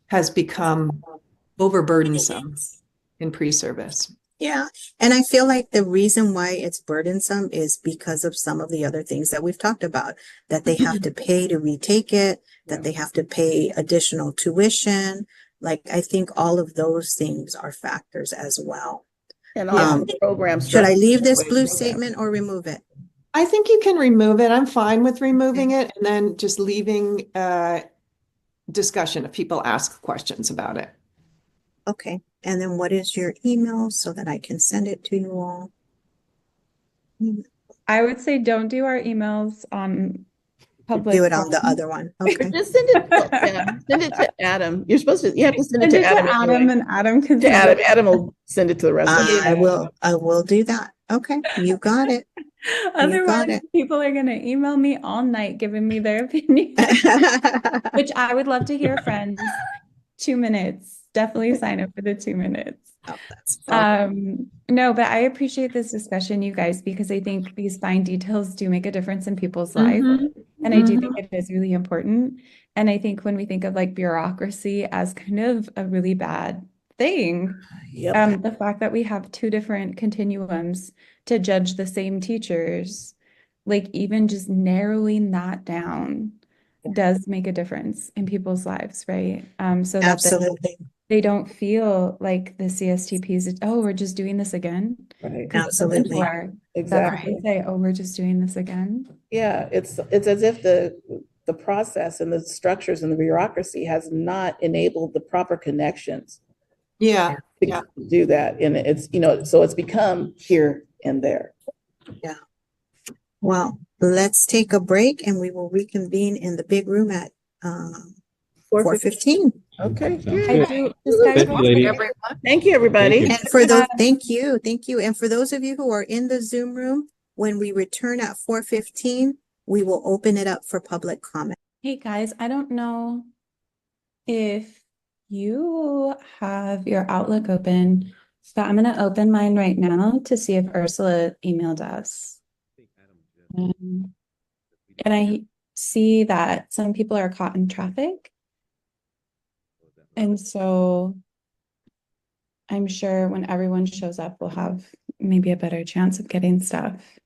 has become overburdensome in pre-service. Yeah. And I feel like the reason why it's burdensome is because of some of the other things that we've talked about, that they have to pay to retake it, that they have to pay additional tuition, Like, I think all of those things are factors as well. And also program Should I structure. leave this blue statement or remove it? I think you can remove it. I'm fine with removing it and then just leaving discussion if people ask questions about it. Okay. And then what is your email so that I can send it to you all? I would say don't do our emails on public. Do it on the forum. other one. Okay. Just send it, send it to Adam. You have to send it Send to it to Adam. Adam anyway. and Adam can To send Adam. it. Adam will send it to the rest of us. I will do that. Okay. You got it. Otherwise, people are going to email me all night giving me their opinion, which I would love to hear, friends. 2 minutes. Definitely sign up for the 2 minutes. Oh, that's fun. No, but I appreciate this discussion, you guys, because I think these fine details do make a difference in people's lives. And I do think it is really important. And I think when we think of like bureaucracy as kind of a really bad thing, the fact that we have 2 different continuums to judge the same teachers, like even just narrowing that down does make a difference in people's lives, right? So that Absolutely. they don't feel like the CSTPs, oh, we're just doing this again. Right. Absolutely. Exactly. They say, oh, we're just doing this again. Yeah, it's as if the process and the structures and the bureaucracy has not enabled the proper connections Yeah. to do that. And it's, so it's become here and there. Yeah. Well, let's take a break and we will reconvene in the big room at 4:15. Okay. Good. Thank you, ladies. Thank you, everybody. Thank you. And for those, thank you. And for those of you who are in the Zoom room, when we return at 4:15, we will open it up for public comment. Hey guys, I don't know if you have your Outlook open, but I'm going to open mine right now to see if Ursula emailed us. And I see that some people are caught in traffic. And so I'm sure when everyone shows up, we'll have maybe a better chance of getting stuff.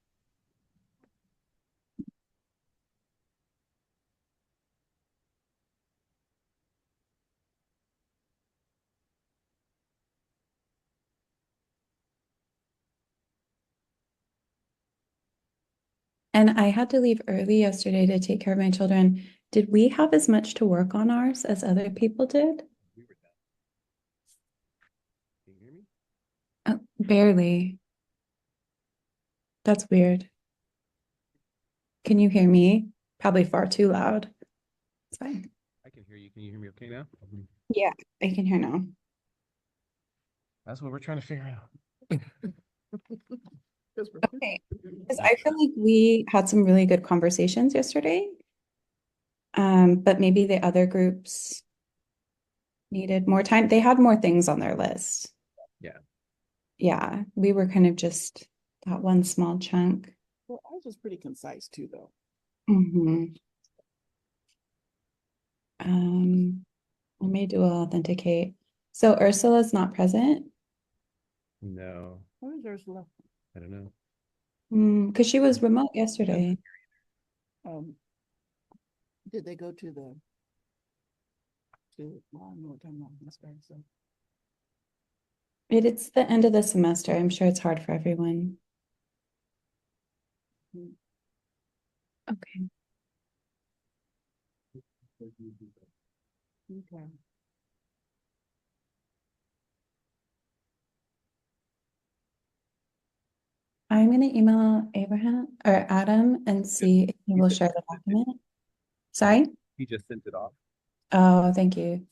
And I had to leave early yesterday to take care of my children. Did we have as much to work on ours as other people did? Oh, barely. That's weird. Can you hear me? Probably far too loud. It's fine. I can hear you. Can you hear me okay now? Yeah, I can hear now. That's what we're trying to figure out. Okay, because I feel like we had some really good conversations yesterday. But maybe the other groups needed more time. They had more things on their list. Yeah. Yeah, we were kind of just that one small chunk. Well, ours was pretty concise too, though. Let me do authenticate. So Ursula's not present? No, Where's Ursula? I don't know. Because she was remote yesterday. Did they go to the well, I don't know what time that's going, so. It's the end of the semester. I'm sure it's hard for everyone. Okay. Okay. I'm going to email Abraham or Adam and see if he will share the document. Sorry? He just sent it off. Oh, thank you.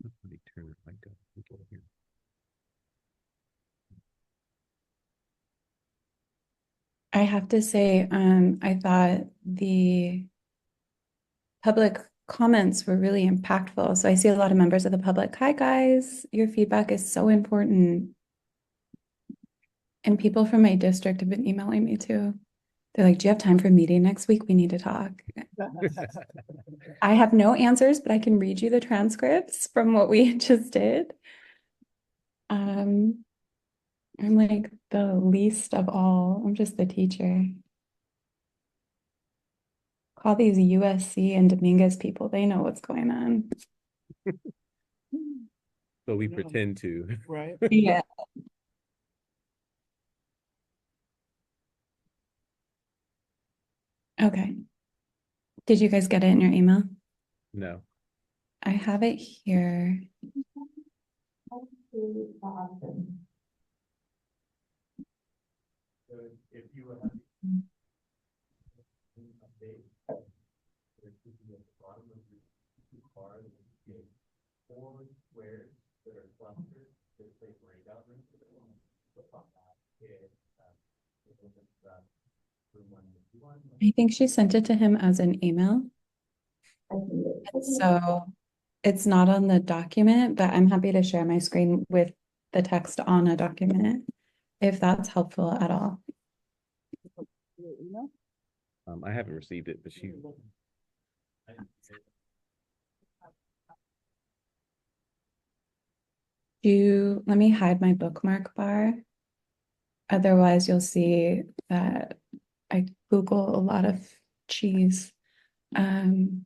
Let me turn it back up. Okay, here. I have to say, I thought the public comments were really impactful. So I see a lot of members of the public. Hi, guys. Your feedback is so important. And people from my district have been emailing me too. They're like, do you have time for a meeting next week? We need to talk. I have no answers, but I can read you the transcripts from what we just did. I'm like the least of all. I'm just the teacher. All these USC and Dominguez people, they know what's going on. So we No. pretend to. Right. Yeah. Okay. Did you guys get it in your email? No. I have it here. If you have four squares that are clustered that say breakout rooms. I think she sent it to him as an email. So it's not on the document, but I'm happy to share my screen with the text on a document if that's helpful at all. I haven't received it, but she. Let me hide my bookmark bar. Otherwise, you'll see that I Google a lot of cheese. No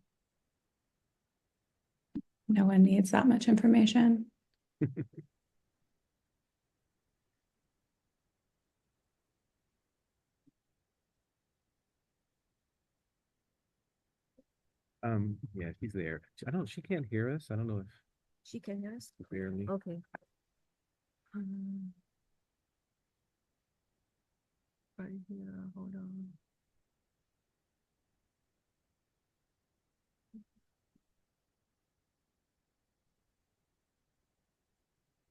one needs that much information. Yeah, she's there. She can't hear us. I don't know if She can hear us? barely. Okay. Right here, hold on.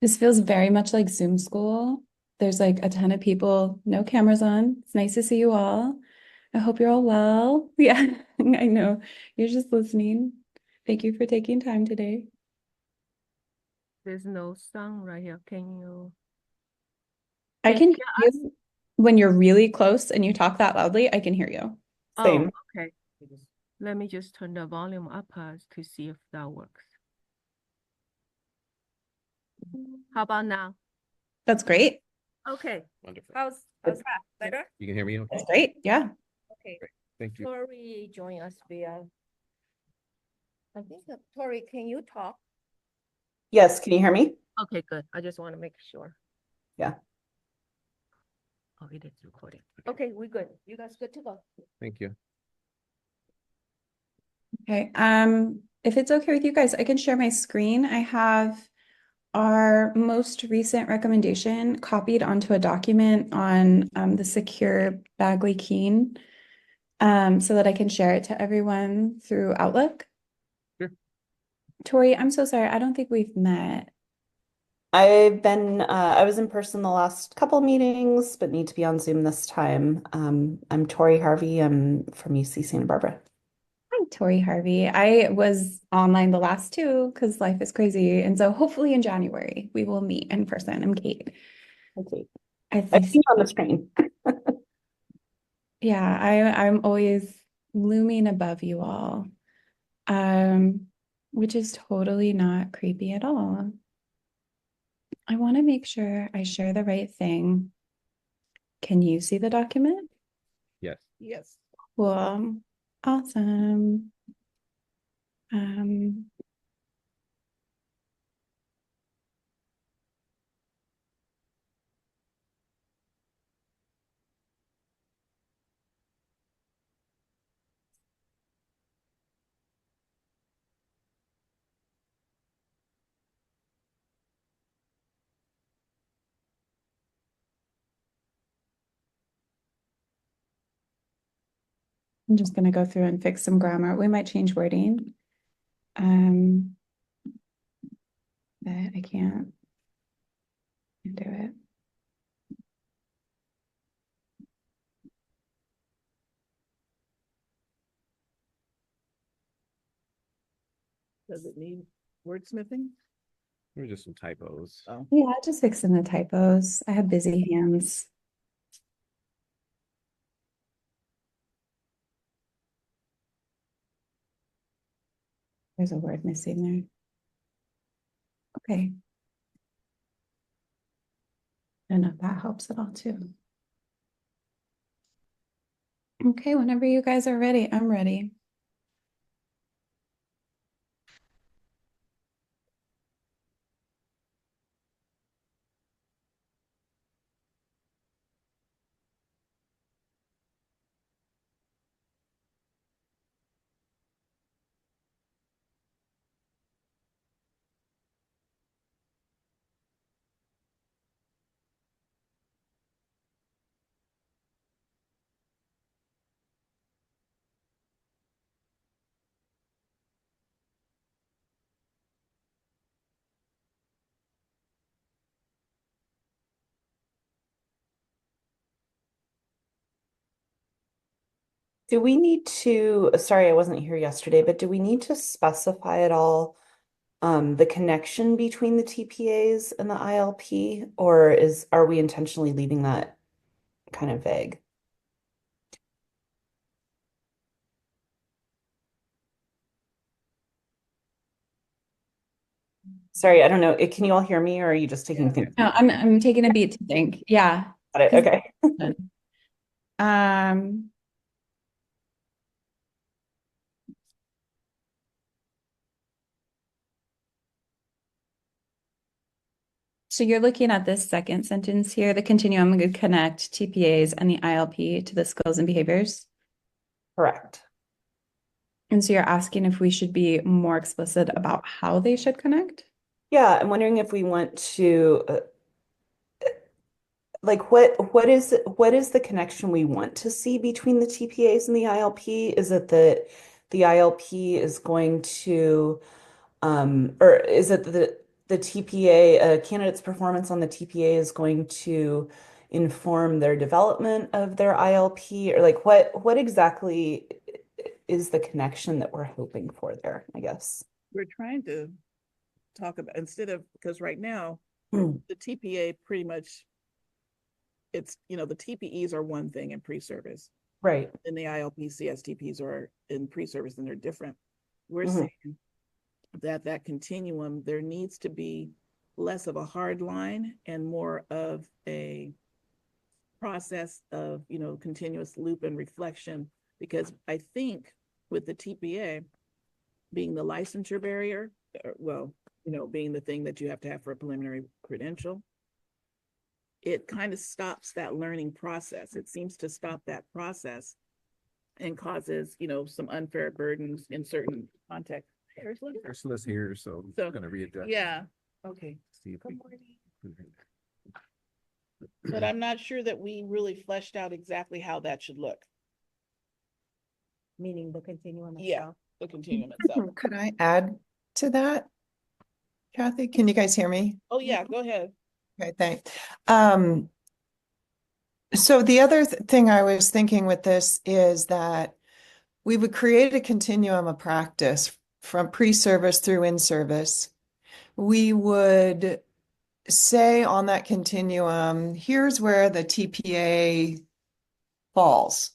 This feels very much like Zoom school. There's like a ton of people, no cameras on. It's nice to see you all. I hope you're all well. Yeah, I know. You're just listening. Thank you for taking time today. There's no sound right here. Can you? I Can can hear you when you're really close and you talk that loudly. I can hear you. Same. Oh, okay. Let me just turn the volume up to see if that works. How about now? That's great. Okay. Wonderful. How's that? Better? You can hear me? Okay. That's great. Yeah. Okay. Thank you. Tori join us via. I think Tori, can you talk? Yes, can you hear me? Okay, good. I just want to make sure. Yeah. Oh, it is recording. Okay, we're good. You guys good to go? Thank you. Okay. If it's okay with you guys, I can share my screen. I have our most recent recommendation copied onto a document on the secure Bagley Keen, so that I can share it to everyone through Outlook. Sure. Tori, I'm so sorry. I don't think we've met. I was in person the last couple meetings, but need to be on Zoom this time. I'm Tori Harvey. I'm from UC Santa Barbara. Hi, Tori Harvey. I was online the last two because life is crazy. And so hopefully in January we will meet in person. I'm Kate. Okay. I I see you on the screen. Yeah, I'm always looming above you all. Which is totally not creepy at all. I want to make sure I share the right thing. Can you see the document? Yes. Yes. Cool. Awesome. I'm just going to go through and fix some grammar. We might change wording. But I can't do it. Does it need wordsmithing? There were just some typos. Oh. Yeah, just fixing the typos. I have busy hands. There's a word missing there. Okay. I don't know if that helps at all too. Okay, whenever you guys are ready, I'm ready. Do we need to, sorry, I wasn't here yesterday, but do we need to specify at all the connection between the TPAs and the ILP, or are we intentionally leaving that kind of vague? Sorry, I don't know. Can you all hear me, or are you just taking things? No, I'm taking a beat to think. Yeah. Got it. Okay. Um, so you're looking at this second sentence here, the continuum would connect TPAs and the ILP to the skills and behaviors. Correct. And so you're asking if we should be more explicit about how they should connect? Yeah, I'm wondering if we want to like what is the connection we want to see between the TPAs and the ILP? Is it that the ILP is going to or is it the TPA, a candidate's performance on the TPA is going to inform their development of their ILP, or like what exactly is the connection that we're hoping for there, I guess? We're trying to talk about, instead of, because right now, Hmm. the TPA pretty much, it's, the TPEs are one thing in pre-service. Right. And the ILP CSTPs are in pre-service and they're different. We're Mhm. saying that continuum, there needs to be less of a hard line and more of a process of, continuous loop and reflection. Because I think with the TPA being the licensure barrier, well, being the thing that you have to have for a preliminary credential, it kind of stops that learning process. It seems to stop that process and causes, some unfair burdens in certain contexts. Ursula's here, so I'm gonna readjust. Yeah, okay. See if we- But I'm not sure that we really fleshed out exactly how that should look. Meaning the continuum Yeah, itself. the continuum itself. Could I add to that? Kathy, can you guys hear me? Oh, yeah, go ahead. Okay, thanks. So the other thing I was thinking with this is that we would create a continuum of practice from pre-service through in-service. We would say on that continuum, here's where the TPA falls.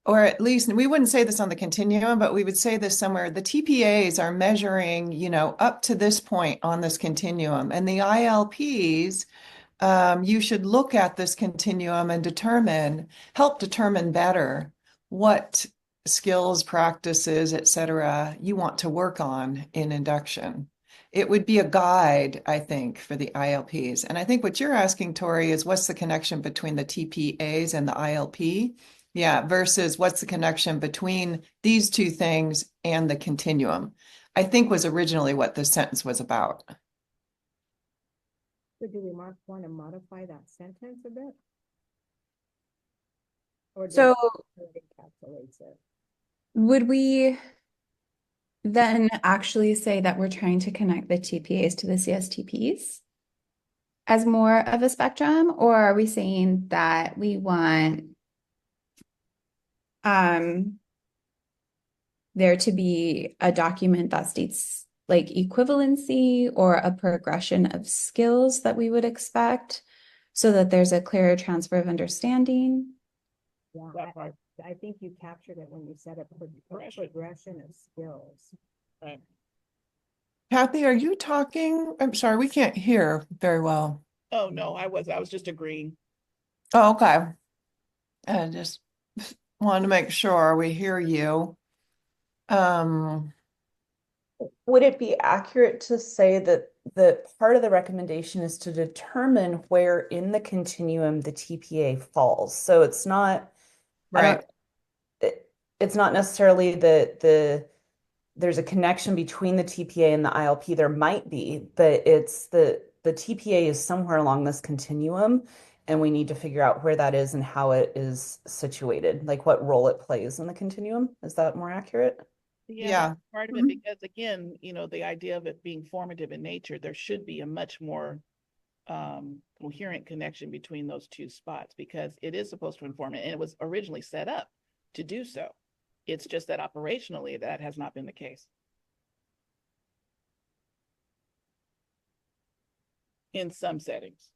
Or at least we wouldn't say this on the continuum, but we would say this somewhere. The TPAs are measuring, up to this point on this continuum, and the ILPs, you should look at this continuum and help determine better what skills, practices, et cetera, you want to work on in induction. It would be a guide, I think, for the ILPs. And I think what you're asking, Tori, is what's the connection between the TPAs and the ILP? Yeah, versus what's the connection between these two things and the continuum, I think was originally what this sentence was about. So do we want to modify that sentence a bit? Or So it encapsulates it? would we then actually say that we're trying to connect the TPAs to the CSTPs as more of a spectrum, or are we saying that we want there to be a document that states like equivalency or a progression of skills that we would expect so that there's a clearer transfer of understanding? Yeah, I think you captured it when you said a progression of skills. Right. Kathy, are you talking? I'm sorry, we can't hear very well. Oh, no, I was just agreeing. Oh, okay. I just wanted to make sure we hear you. Would it be accurate to say that the part of the recommendation is to determine where in the continuum the TPA falls? So it's not, Right. it's not necessarily that there's a connection between the TPA and the ILP. There might be, but it's the TPA is somewhere along this continuum, and we need to figure out where that is and how it is situated, like what role it plays in the continuum. Is that more accurate? Yeah. That's part of it, because again, the idea of it being formative in nature, there should be a much more coherent connection between those two spots, because it is supposed to inform it, and it was originally set up to do so. It's just that operationally that has not been the case. In some settings.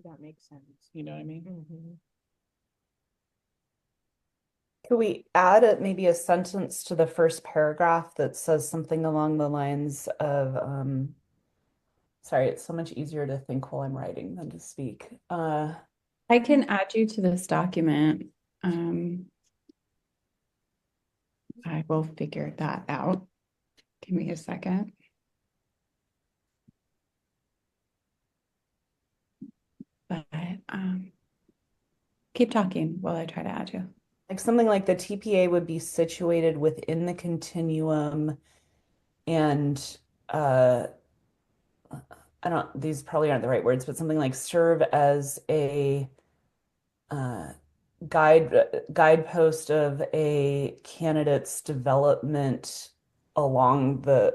That makes sense. You know what I mean? Mm-hmm. Could we maybe a sentence to the first paragraph that says something along the lines of, sorry, it's so much easier to think while I'm writing than to speak. I can add you to this document. I will figure that out. Give me a second. But keep talking while I try to add you. Like something like the TPA would be situated within the continuum, and these probably aren't the right words, but something like serve as a guidepost of a candidate's development along the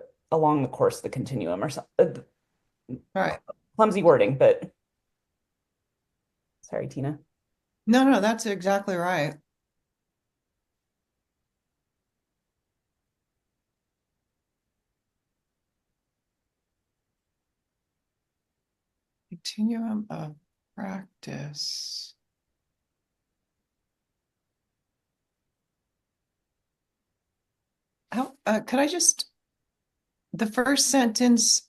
course of the continuum, or something. Right. Clumsy wording, but sorry, Tina. No, that's exactly right. Continuum of practice. How, could I just, the first sentence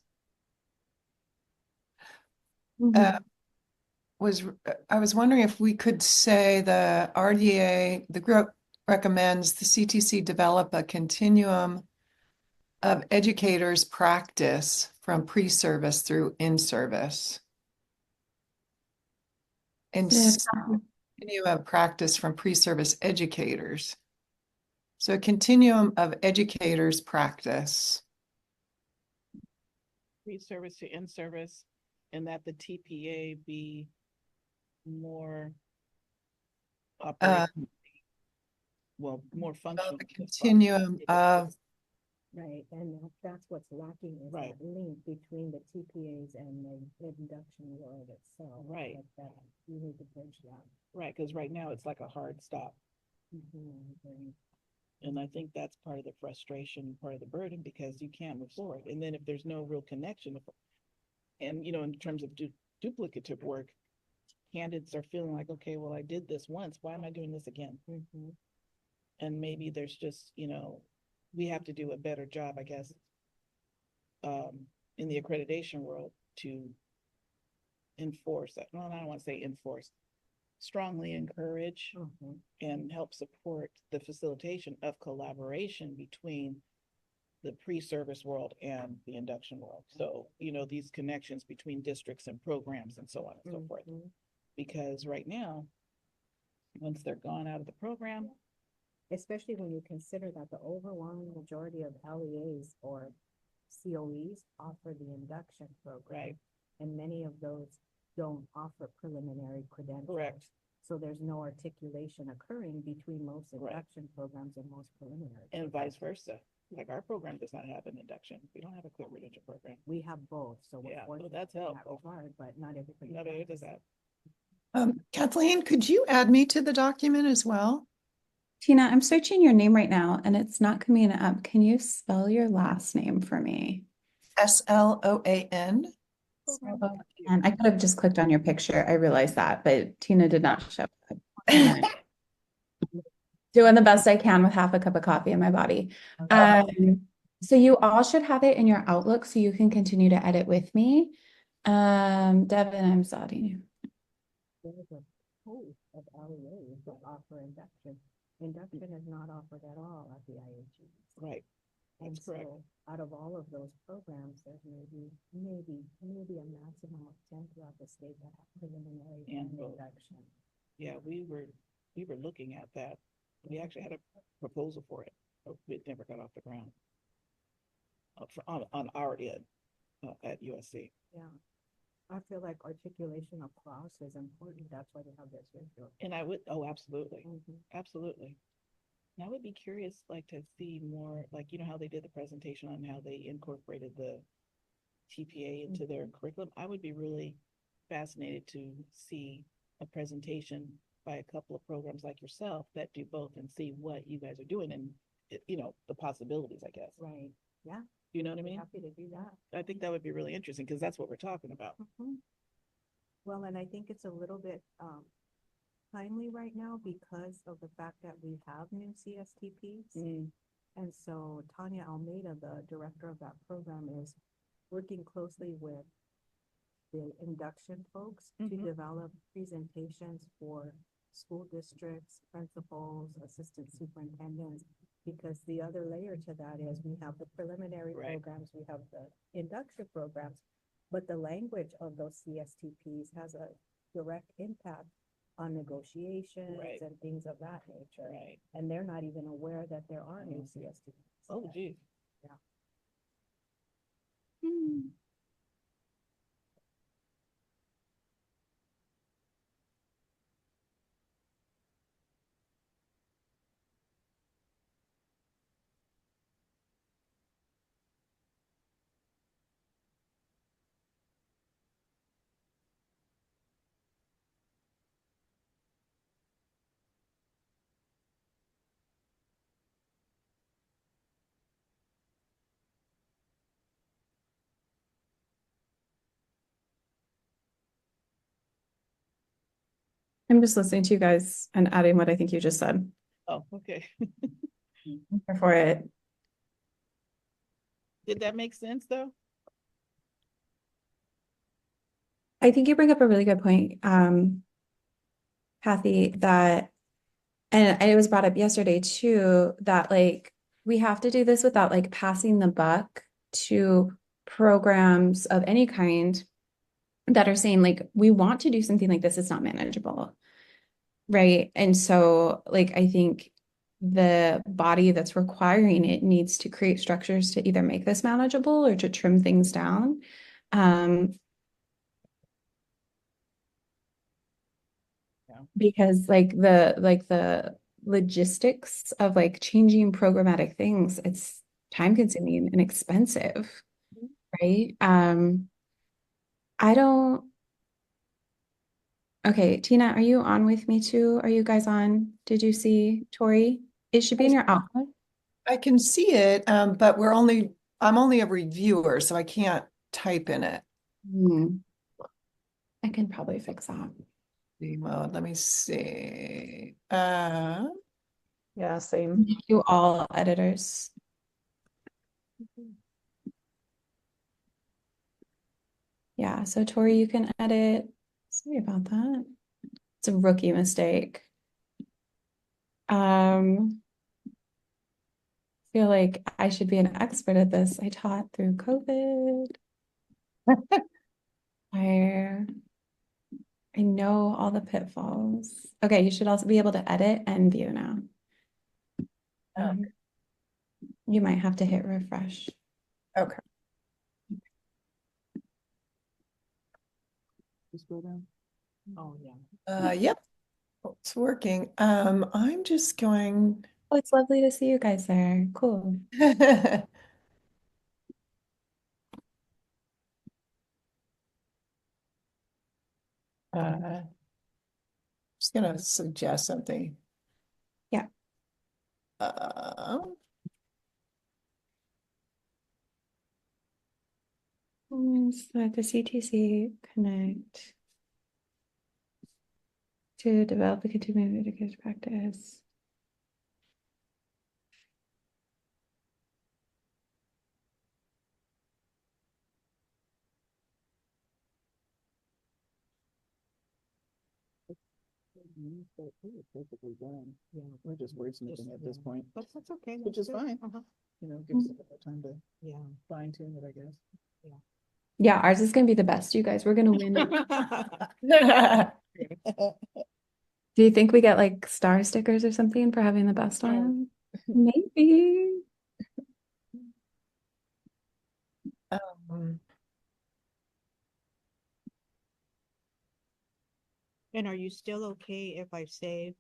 I was wondering if we could say the RDA, the group recommends the CTC develop a continuum of educators' practice from pre-service through in-service. And continuum of practice from pre-service educators. So a continuum of educators' practice. Pre-service to in-service, and that the TPA be more more functional. A continuum of Right, and that's what's lacking is Right. that link between the TPAs and the induction world itself. Right. Like that, you need to bridge that. Right, because right now it's like a hard stop. And I think that's part of the frustration, part of the burden, because you can't move forward. And then if there's no real connection, and in terms of duplicative work, candidates are feeling like, okay, well, I did this once, why am I doing this again? And maybe there's just, we have to do a better job, I guess, in the accreditation world to enforce that. Well, I don't want to say enforce, strongly encourage and help support the facilitation of collaboration between the pre-service world and the induction world. So, these connections between districts and programs and so on and so forth. Because right now, once they're gone out of the program, especially when you consider that the overwhelming majority of LEAs or COEs offer the induction program. Right. And many of those don't offer preliminary credentials. Correct. So there's no articulation occurring between most induction programs and most preliminary. And vice versa. Like our program does not have an induction. We don't have a clear credential program. We have both. So we're well, that's helpful. Regard, but not everybody. Not everybody does that. Kathleen, could you add me to the document as well? Tina, I'm searching your name right now and it's not coming up. Can you spell your last name for me? SLOAN. And I could have just clicked on your picture. I realized that, but Tina did not show up. Doing the best I can with half a cup of coffee in my body. So you all should have it in your Outlook so you can continue to edit with me. Devin, I'm sodding you. There's a host of LEAs that offer induction. Induction is not offered at all at the IHE. Right. That's correct. So out of all of those programs, there's maybe a maximum of 10 throughout the state that have preliminary and induction. Yeah, we were looking at that. We actually had a proposal for it, but it never got off the ground on our end at USC. Yeah. I feel like articulation across is important. That's why they have this issue. And absolutely. Absolutely. And I would be curious, to see more, how they did the presentation on how they incorporated the TPA into their curriculum, I would be really fascinated to see a presentation by a couple of programs like yourself that do both and see what you guys are doing and, the possibilities, I guess. Right. Yeah. You know what I mean? Happy to do that. I think that would be really interesting because that's what we're talking about. Well, and I think it's a little bit timely right now because of the fact that we have new CSTPs. And so Tanya Almeida, the director of that program, is working closely with the induction folks to develop presentations for school districts, principals, assistant superintendents, because the other layer to that is we have the preliminary programs, we have the induction programs, but the language of those CSTPs has a direct impact on negotiations and things of that nature. And they're not even aware that there are new CSTPs. Oh, geez. Yeah. I'm just listening to you guys and adding what I think you just said. Oh, okay. Here for it. Did that make sense though? I think you bring up a really good point, Kathy, that, and it was brought up yesterday too, that like we have to do this without like passing the buck to programs of any kind that are saying like, we want to do something like this, it's not manageable. Right. And so like, I think the body that's requiring it needs to create structures to either make this manageable or to trim things down. Because like the logistics of like changing programmatic things, it's time consuming and expensive, right? I don't. Okay, Tina, are you on with me too? Are you guys on? Did you see Tori? It should be in your output. I can see it, but I'm only a reviewer, so I can't type in it. I can probably fix that. Well, let me see. Yeah, same. You all editors. Yeah, so Tori, you can edit. Sorry about that. It's a rookie mistake. Feel like I should be an expert at this. I taught through COVID. I know all the pitfalls. Okay, you should also be able to edit and view now. You might have to hit refresh. Okay. Just go down. Oh, yeah. Yep. It's working. I'm just going. Oh, it's lovely to see you guys there. Cool. Just gonna suggest something. Yeah. So the CTC connect to develop a continuing education practice. Perfectly done. Yeah, we're just wordsmithing at this point, But that's okay. which is fine. Give us a little time to fine tune it, I guess. Yeah, ours is gonna be the best, you guys. We're gonna win it. Do you think we get like star stickers or something for having the best one? Maybe. And are you still okay if I say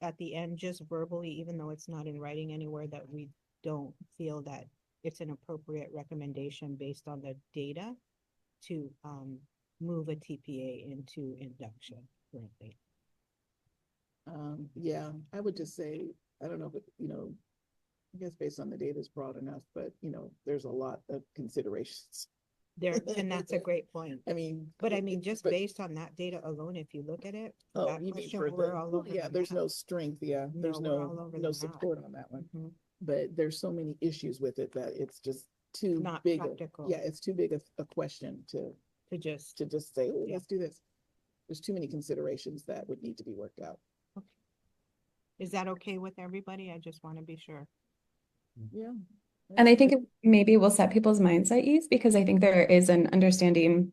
at the end, just verbally, even though it's not in writing anywhere, that we don't feel that it's an appropriate recommendation based on the data to move a TPA into induction currently? Yeah, I would just say, I don't know, but I guess based on the data is broad enough, but there's a lot of considerations. There, and that's a great point. I mean, But I mean, just based on that data alone, if you look at it, oh, that you mean question, for we're all over yeah, the there's map. no strength, yeah, there's we're all over the no map. support on that one. Mhm. But there's so many issues with it that it's just too Not big. practical. Yeah, it's too big a question to just say, oh, Yeah. let's do this. There's too many considerations that would need to be worked out. Is that okay with everybody? I just want to be sure. Yeah. And I think it maybe will set people's minds at ease because I think there is an understanding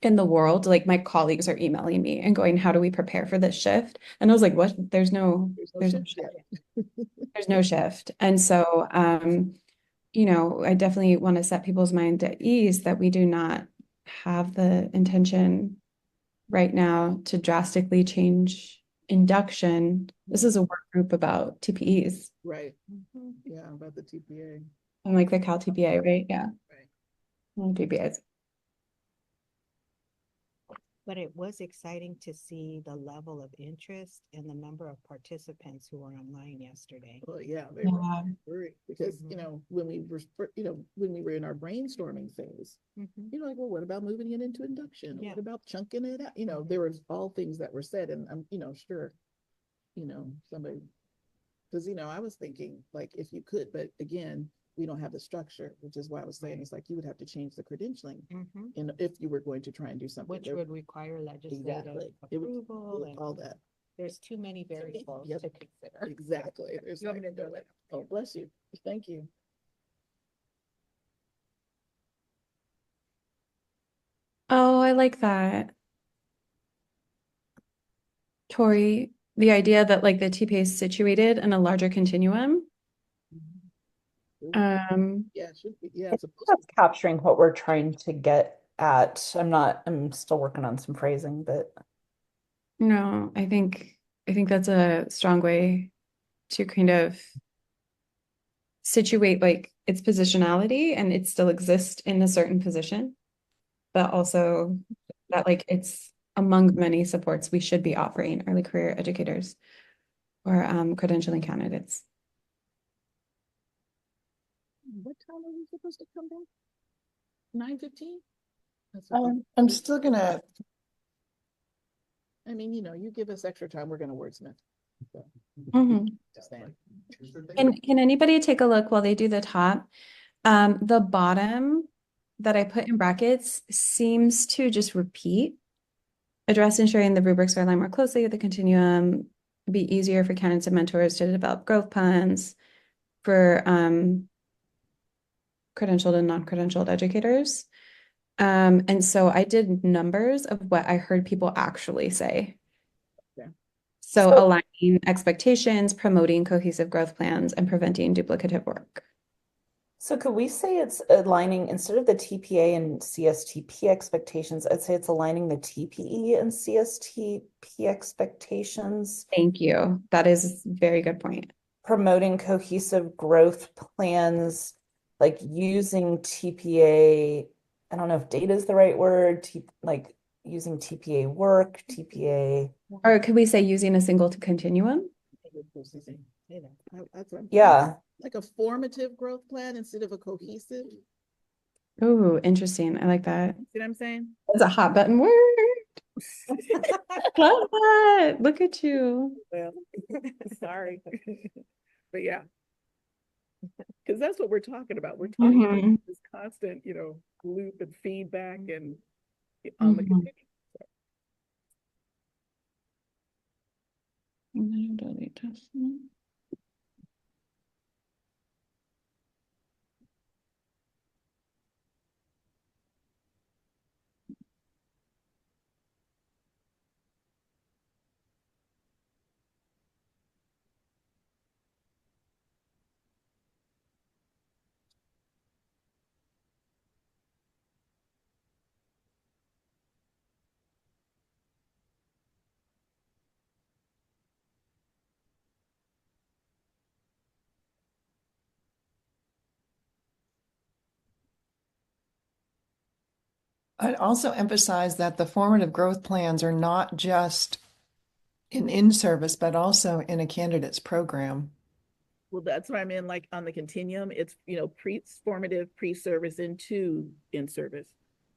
in the world. Like my colleagues are emailing me and going, how do we prepare for this shift? And I was like, what? There's no shift. There's no shift. And so, I definitely want to set people's mind at ease that we do not have the intention right now to drastically change induction. This is a work group about TPEs. Right. Yeah, about the TPA. And like the Cal TPA, right? Yeah. Right. And TPAs. But it was exciting to see the level of interest and the number of participants who were online yesterday. Well, yeah, they were great because, when we were, when we were in our brainstorming phase, like, well, what about moving it into induction? Yeah. What about chunking it out? There was all things that were said and I'm, sure, somebody, because, I was thinking like if you could, but again, we don't have the structure, which is why I was saying it's like you would have to change the credentialing and if you were going to try and do something. Which would require legislative approval and all that. There's too many variables to consider. Exactly. There's You want me to do it? Oh, bless you. Thank you. Oh, I like that. Tori, the idea that like the TPA is situated in a larger continuum. Yeah, it should be. Yeah, I think that's capturing what we're trying to get at. I'm still working on some phrasing, but No, I think that's a strong way to kind of situate like its positionality and it still exists in a certain position, but also that like it's among many supports we should be offering early career educators or credentialing candidates. What time are we supposed to come back? 9:15? I'm still gonna. I mean, you give us extra time, we're gonna wordsmith. So, just saying. Can anybody take a look while they do the top? The bottom that I put in brackets seems to just repeat. Address ensuring the rubrics are aligned more closely with the continuum, be easier for candidates and mentors to develop growth plans for credentialed and non-credentialed educators. And so I did numbers of what I heard people actually say. Yeah. So aligning expectations, promoting cohesive growth plans, and preventing duplicative work. so could we say it's aligning instead of the TPA and CSTP expectations, I'd say it's aligning the TPE and CSTP expectations. Thank you. That is a very good point. Promoting cohesive growth plans, like using TPA, I don't know if data is the right word, like using TPA work, TPA. Or could we say using a single continuum? That's what I'm Yeah. like a formative growth plan instead of a cohesive. Oh, interesting. I like that. See what I'm saying? That's a hot button word. Love that. Look at you. Well, sorry. But yeah. Because that's what we're talking about. We're talking about this constant, loop and feedback and on the continuum. I'd also emphasize that the formative growth plans are not just in-service, but also in a candidate's program. Well, that's what I mean, like on the continuum, it's, formative, pre-service, into in-service.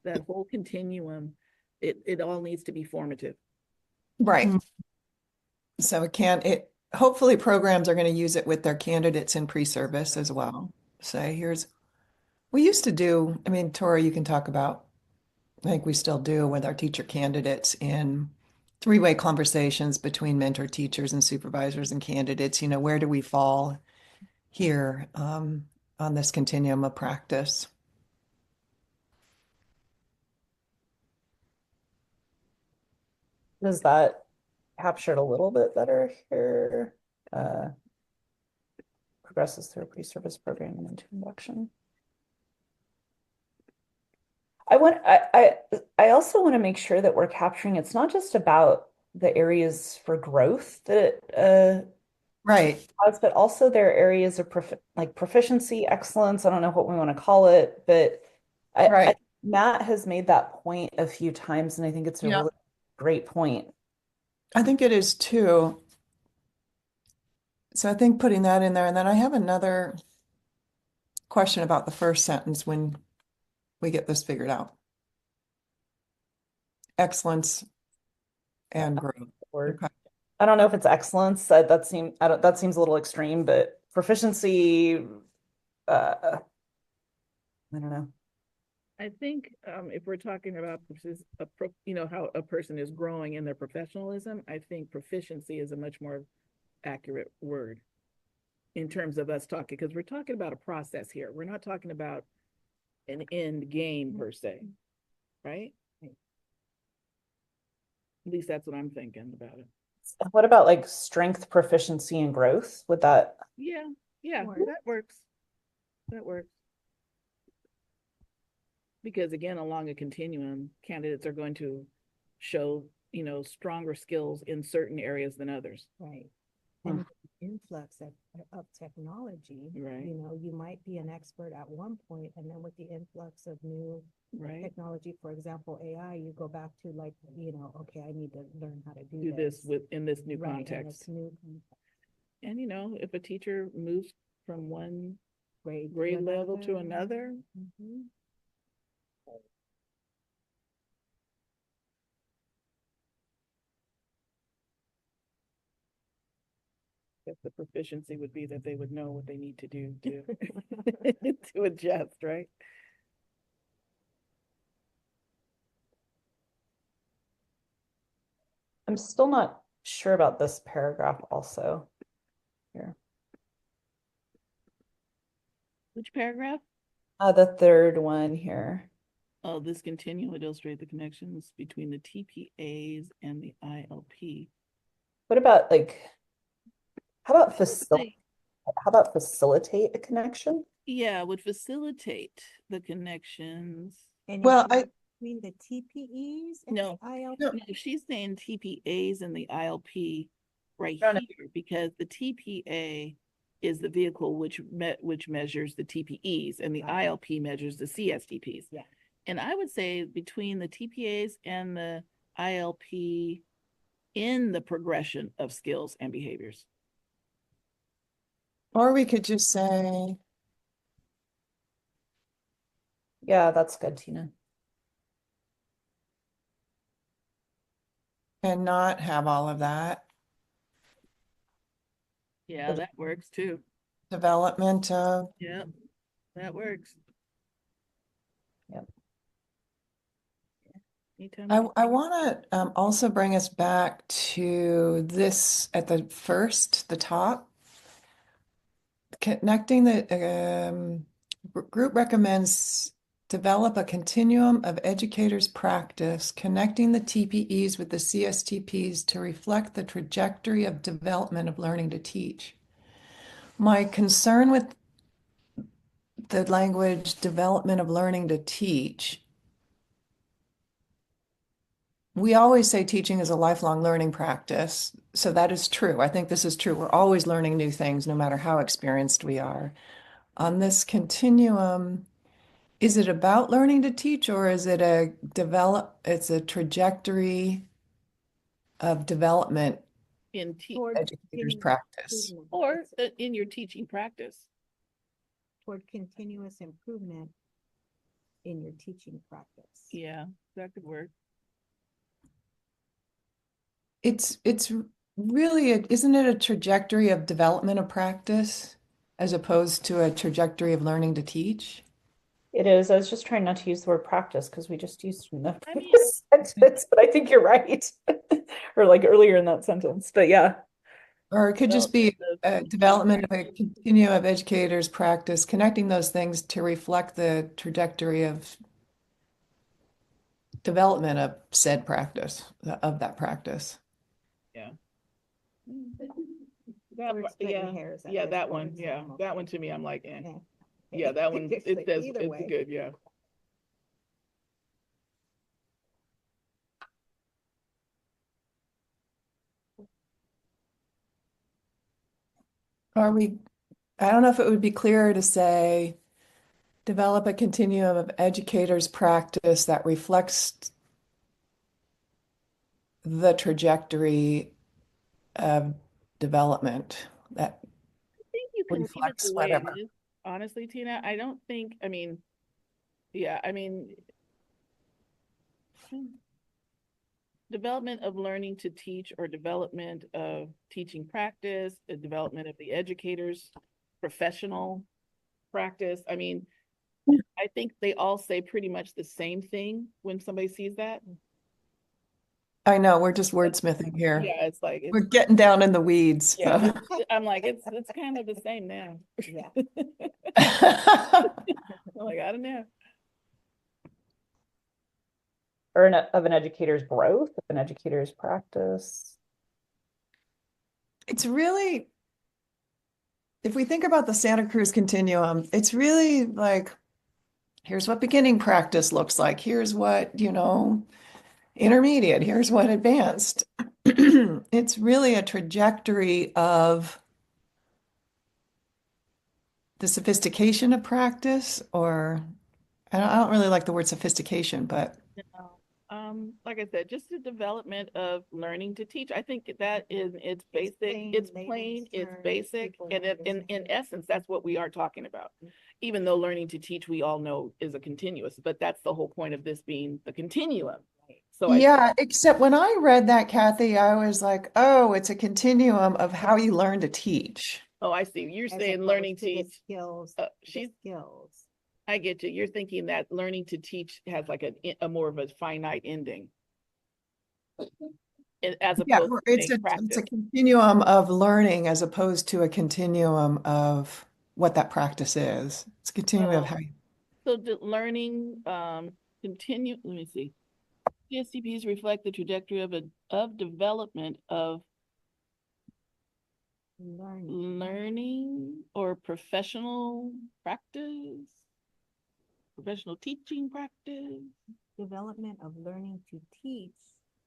That whole continuum, it all needs to be formative. Right. So hopefully programs are going to use it with their candidates in pre-service as well. Say, we used to do, I mean, Tori, you can talk about, I think we still do with our teacher candidates in three-way conversations between mentor teachers and supervisors and candidates, where do we fall here on this continuum of practice? Does that capture it a little bit better here? Progresses through a pre-service program and into induction. I also want to make sure that we're capturing it's not just about the areas for growth that Right. has, but also there are areas of proficiency, excellence. I don't know what we want to call it, but Right. Matt has made that point a few times, and I think it's a really great point. I think it is too. So I think putting that in there, and then I have another question about the first sentence when we get this figured out. Excellence and growth. Okay. I don't know if it's excellence. That seems a little extreme, but proficiency. I don't know. I think if we're talking about how a person is growing in their professionalism, I think proficiency is a much more accurate word in terms of us talking, because we're talking about a process here. We're not talking about an end game per se, right? At least that's what I'm thinking about it. What about like strength, proficiency, and growth? Would that? Yeah, that works. That works. Because again, along a continuum, candidates are going to show, stronger skills in certain areas than others. Right. And influx of technology, right. You might be an expert at one point, and then with the influx of new technology, for example, AI, you go back to okay, I need to learn how to do this in this new context. And if a teacher moves from one grade level to another, the proficiency would be that they would know what they need to do to to adjust, right? I'm still not sure about this paragraph also. Here. Which paragraph? The third one here. Oh, this continuum would illustrate the connections between the TPAs and the ILP. What about how about facilitate a connection? Yeah, would facilitate the connections. And between the TPEs and the ILP? No, she's saying TPAs and the ILP right here, because the TPA is the vehicle which measures the TPEs, and the ILP measures the CSTPs. Yeah. And I would say between the TPAs and the ILP in the progression of skills and behaviors. Or we could just say, yeah, that's good, Tina. And not have all of that. Yeah, that works too. Development of. Yeah, that works. Yep. I want to also bring us back to this at the top. Connecting the group recommends develop a continuum of educators' practice, connecting the TPEs with the CSTPs to reflect the trajectory of development of learning to teach. My concern with the language development of learning to teach, we always say teaching is a lifelong learning practice. So that is true. I think this is true. We're always learning new things, no matter how experienced we are. On this continuum, Is it about learning to teach, or is it it's a trajectory of development Toward educators continuous practice? improvement. Or It's in your teaching practice. toward continuous improvement in your teaching practice. Yeah, that could work. It's really, isn't it a trajectory of development of practice as opposed to a trajectory of learning to teach? It is. I was just trying not to use the word practice because we just used it in the I mean, previous sentence, but I think you're right. Or like earlier in that sentence. But yeah. Or it could just be Development of development of a continuum of educators' practice, connecting those things to reflect the trajectory of development of said practice, of that practice. Yeah. We're splitting hairs at Yeah, this that point, one. so Yeah, I'm that okay. one to me, I'm like, eh. Yeah. Yeah, that one, So it says, either it's way. good, yeah. Are we, I don't know if it would be clearer to say, develop a continuum of educators' practice that reflects the trajectory of development that I think you can leave it reflects the way it whatever. is, honestly, Tina. I don't think, I mean, yeah, I mean, development of learning to teach or development of teaching practice, the development of the educator's professional practice. I mean, I think they all say pretty much the same thing when somebody sees that. I know, we're just wordsmithing here. Yeah, it's like, We're getting down in the weeds. yeah, I'm like, it's kind of the same now. Yeah. I'm like, I don't know. Or of an educator's growth, of an educator's practice. It's really, if we think about the Santa Cruz Continuum, it's really like, here's what beginning practice looks like. Here's what, intermediate. Here's what advanced. It's really a trajectory of the sophistication of practice, or I don't really like the word sophistication, but Like I said, just the development of learning to teach. I think that it's basic, plain it's layman's plain, it's terms, basic, people and in understand. essence, that's what we are talking about. Even though learning to teach, we all know is a continuous, but that's the whole point of this being the continuum. So yeah, except when I read that, Kathy, I was like, oh, it's a continuum of how you learn to teach. oh, I see. You're As saying learning opposed to the to teach. skills, She's, skills. I get you. You're thinking that learning to teach has like a more of a finite ending. As Yeah, opposed to it's saying a practice. continuum of learning as opposed to a continuum of what that practice is. It's a continuum of how you. So the learning continue, let me see. CSTPs reflect the trajectory of development of learning or professional practice, professional teaching practice. Development of learning to teach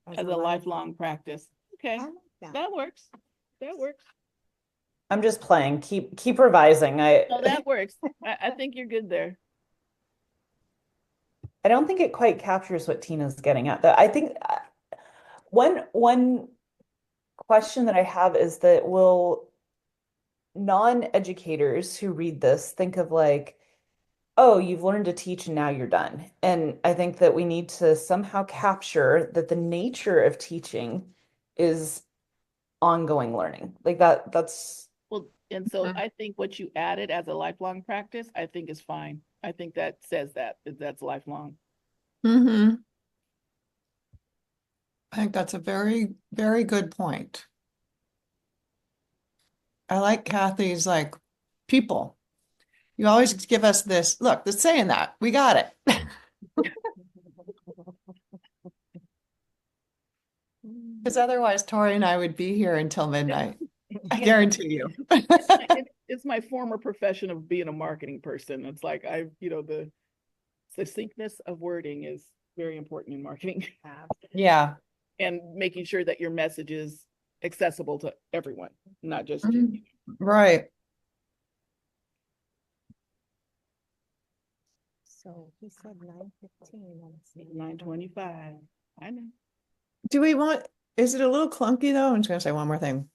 As a lifelong practice. Okay, I like that works. That works. I'm just playing. Keep revising. No, that works. I think you're good there. I don't think it quite captures what Tina's getting at. Though I think one question that I have is that will non-educators who read this think of like, oh, you've learned to teach and now you're done. And I think that we need to somehow capture that the nature of teaching is ongoing learning. Like that's Well, and so I think what you added as a lifelong practice, I think is fine. I think that says that's lifelong. Mm-hmm. I think that's a very, very good point. I like Kathy's like people. You always give us this, look, that's saying that. We got it. Because otherwise Tori and I would be here until midnight. I guarantee you. It's my former profession of being a marketing person. It's like the succinctness of wording is very important in marketing. Yeah. And making sure that your message is accessible to everyone, not just Right. So he said 9:15. 9:25. I know. Do we want, is it a little clunky though? I'm just gonna say one more thing.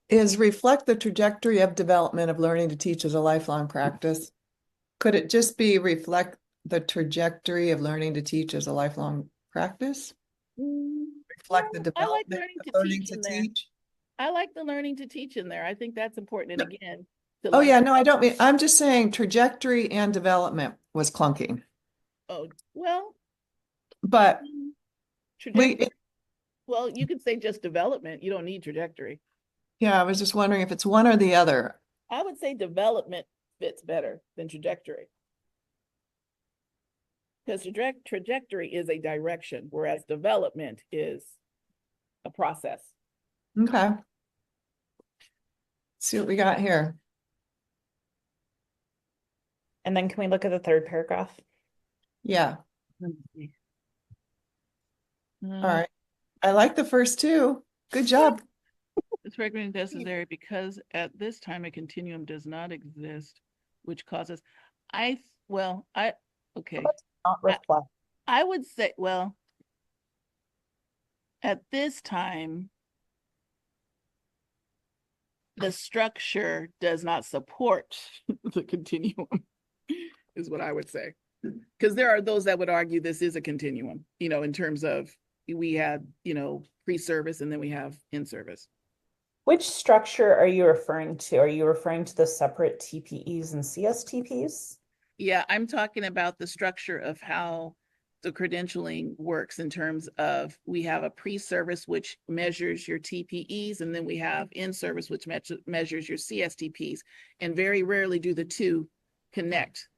Is reflect the trajectory of development of learning to teach as a lifelong practice? Could it just be reflect the trajectory of learning to teach as a lifelong practice? Reflect the I like development learning of to learning teach to in there. teach? I like the learning to teach in there. I think that's important. And again, to Oh like, yeah, no, I don't mean, I'm just saying trajectory and development was clunky, oh, well, but we, trajectory. Well, you could say just development. You don't need trajectory. yeah, I was just wondering if it's one or the other. I would say development fits better than trajectory. Because trajectory is a direction, whereas development is a process. Okay. See what we got here. And then can we look at the third paragraph? Yeah, Let me see. all right. I like the first two. Good job. It's recommended necessary because at this time a continuum does not exist, which causes, okay. Not reflect. I would say, well, at this time, the structure does not support the continuum, is what I would say. Because there are those that would argue this is a continuum, in terms of we had, pre-service and then we have in-service. Which structure are you referring to? Are you referring to the separate TPEs and CSTPs? Yeah, I'm talking about the structure of how the credentialing works in terms of we have a pre-service which measures your TPEs, and then we have in-service which measures your CSTPs, and very rarely do the two connect.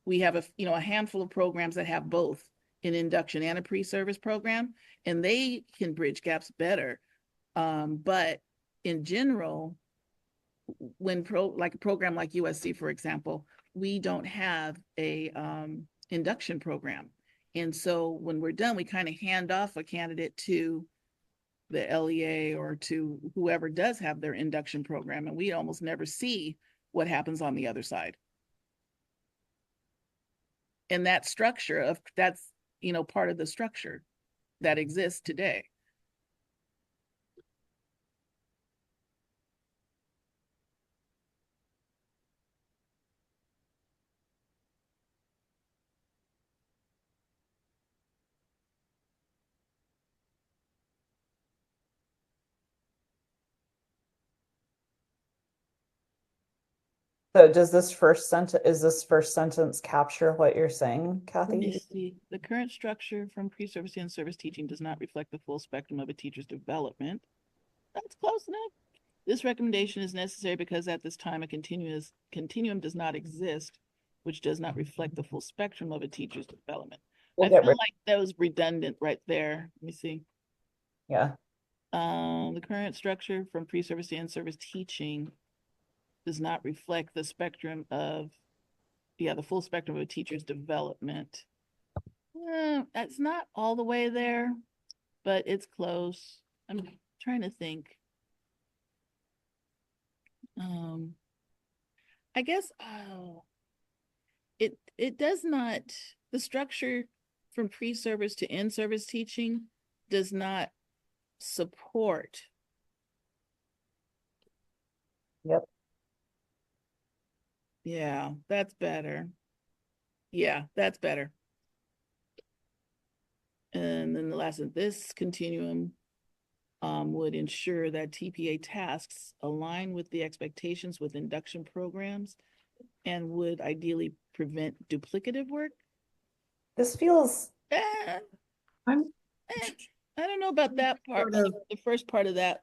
We have a handful of programs that have both an induction and a pre-service program, and they can bridge gaps better. But in general, when like a program like USC, for example, we don't have a induction program. And so when we're done, we kind of hand off a candidate to the LEA or to whoever does have their induction program, and we almost never see what happens on the other side. And that structure that's part of the structure that exists today. So is this first sentence capture what you're saying, Let me Kathy? see. The current structure from pre-service to in-service teaching does not reflect the full spectrum of a teacher's development. That's close enough. This recommendation is necessary because at this time a continuum does not exist, which does not reflect the full spectrum of a teacher's development. I feel like that was redundant right there. Let me see. Yeah. The current structure from pre-service to in-service teaching does not reflect the spectrum of, the full spectrum of a teacher's development. That's not all the way there, but it's close. I'm trying to think. I guess it does not, the structure from pre-service to in-service teaching does not support. Yep. Yeah, that's better. Yeah, that's better. And then the last of this continuum would ensure that TPA tasks align with the expectations with induction programs and would ideally prevent duplicative work. This feels. I I'm don't know about that part. sort of, The first part of that.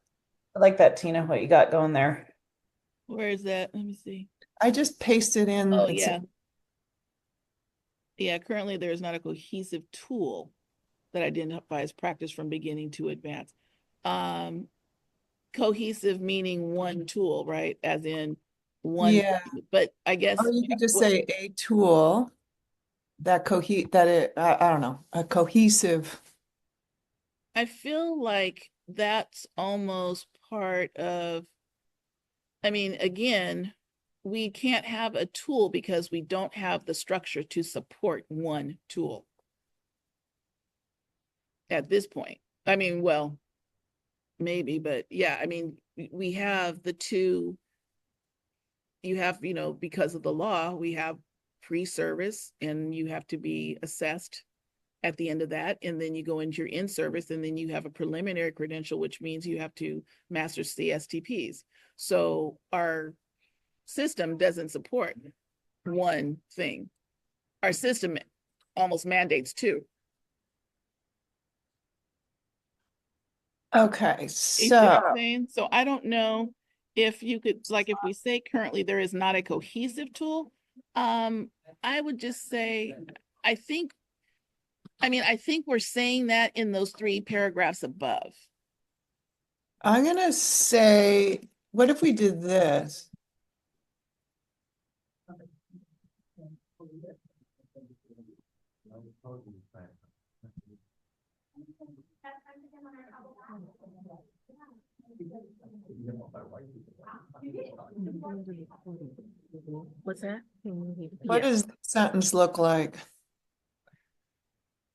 I like that, Tina, what you got going there. Where is that? Let me see. I just pasted in. Oh, yeah. Yeah, currently there is not a cohesive tool that identifies practice from beginning to advance. Cohesive meaning one tool, right? As in one, Yeah. but I guess. Or you could just say a tool that I don't know, a cohesive. I feel like that's almost part of, again, we can't have a tool because we don't have the structure to support one tool at this point. I mean, well, maybe, but yeah, I mean, we have the two, you have, because of the law, we have pre-service and you have to be assessed at the end of that. And then you go into your in-service and then you have a preliminary credential, which means you have to master CSTPs. So our system doesn't support one thing. Our system almost mandates two. Okay, You see what so I'm saying? So I don't know if you could, like, if we say currently there is not a cohesive tool, I would just say, I think we're saying that in those 3 paragraphs above. I'm gonna say, what if we did this? What's that? What does the sentence look like?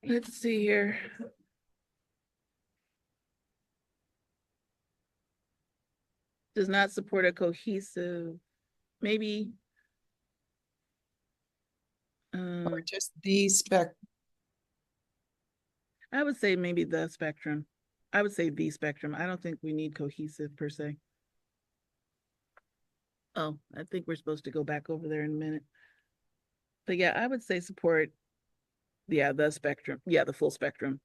Let's see here. Does not support a cohesive, maybe. Or just the spec? I would say maybe the spectrum. I would say the spectrum. I don't think we need cohesive per se. Oh, I think we're supposed to go back over there in a minute. But yeah, I would say support, yeah, the spectrum. Yeah, the full spectrum.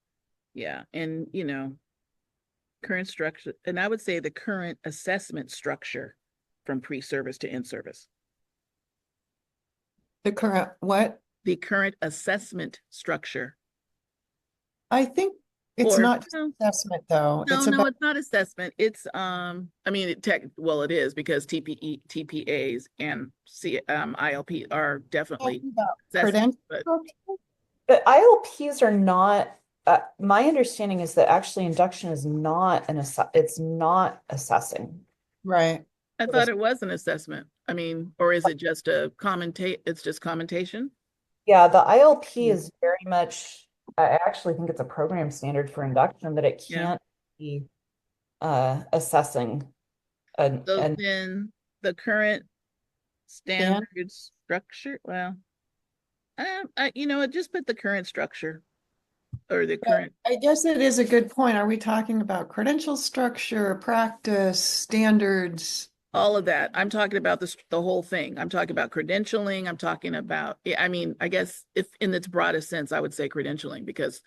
Yeah, and current structure. And I would say the current assessment structure from pre-service to in-service. The current what? The current assessment structure. I think it's not just assessment though. No, It's no, about it's not assessment. It's I mean, well, it is because TPAs and ILP are definitely credential. but But ILPs are not, my understanding is that actually induction is not it's not assessing. Right. I thought it was an assessment. I mean, or is it just a it's just commentation? Yeah, the ILP is very much, I actually think it's a program standard for induction that it can't be assessing. So then the current standard structure, well, just put the current structure or the current. I guess it is a good point. Are we talking about credential structure, practice, standards? All of that. I'm talking about the whole thing. I'm talking about credentialing. I'm talking about, I mean, I guess if in its broadest sense, I would say credentialing because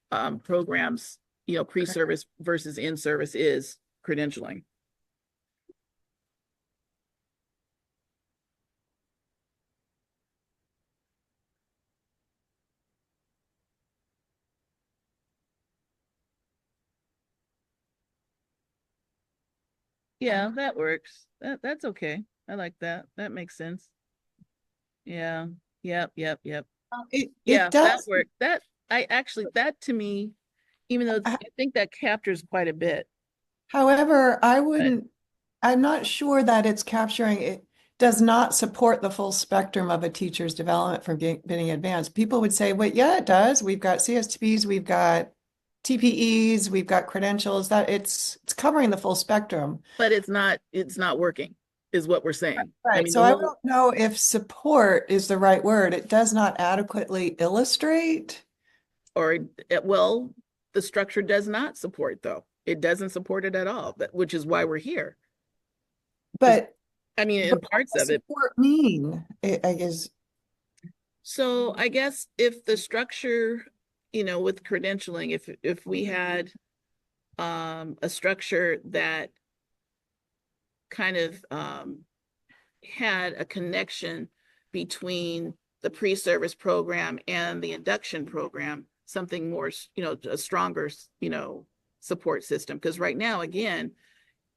programs, pre-service versus in-service is credentialing. Yeah, that works. That's okay. I like that. That makes sense. Yeah. Yep. Yeah, It that does. worked. That to me, even though I think that captures quite a bit. However, I'm not sure that it's capturing, it does not support the full spectrum of a teacher's development from being advanced. People would say, well, yeah, it does. We've got CSTPs, we've got TPEs, we've got credentials, that it's covering the full spectrum. But it's not working, is what we're saying. Right. I mean, so I don't know if support is the right word. It does not adequately illustrate. Or, well, the structure does not support, though. It doesn't support it at all, which is why we're here. But I mean, in parts of it. What does support mean? I guess. So I guess if the structure, with credentialing, if we had a structure that kind of had a connection between the pre-service program and the induction program, something more, a stronger, support system. Because right now, again,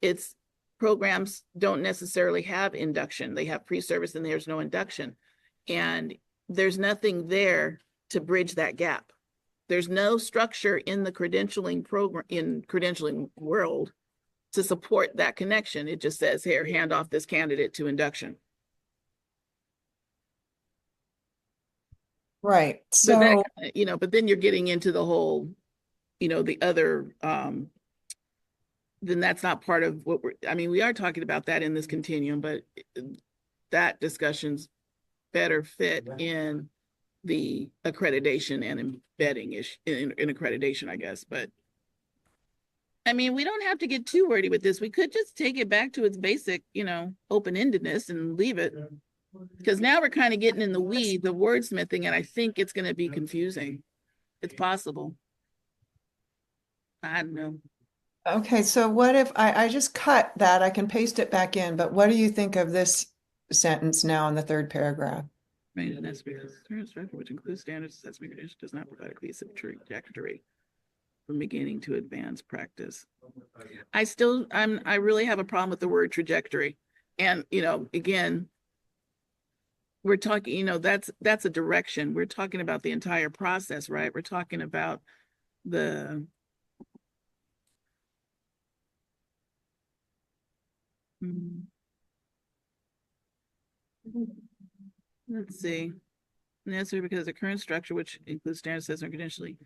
it's programs don't necessarily have induction. They have pre-service and there's no induction. And there's nothing there to bridge that gap. There's no structure in the credentialing program, in credentialing world, to support that connection. It just says, here, hand off this candidate to induction. Right. But that, So, but then you're getting into the whole, the other, then that's not part of what we are talking about that in this continuum, but that discussion's better fit in the accreditation and embedding in accreditation, I guess. But we don't have to get too wordy with this. We could just take it back to its basic, open-endedness and leave it. Because now we're kind of getting in the weeds of wordsmithing, and I think it's going to be confusing. It's possible. I don't know. okay, so what if I just cut that? I can paste it back in, but what do you think of this sentence now in the third paragraph? Maintenance because current structure, which includes standards assessment conditions, does not provide a cohesive trajectory from beginning to advanced practice. I really have a problem with the word trajectory. And, again, we're talking, that's a direction. We're talking about the entire process, right? We're talking about the let's see. Necessary because the current structure, which includes standard assessment credentialing,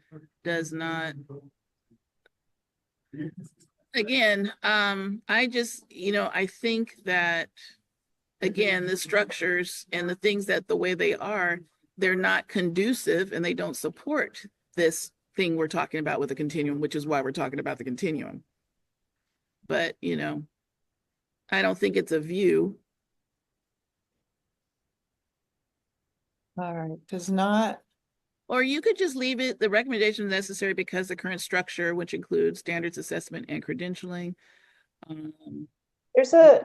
does not. Again, I just, I think that, again, the structures and the things that the way they are, they're not conducive and they don't support this thing we're talking about with the continuum, which is why we're talking about the continuum. But, I don't think it's a view. All right, does not. Or you could just leave it, the recommendation is necessary because the current structure, which includes standards assessment and credentialing. There's a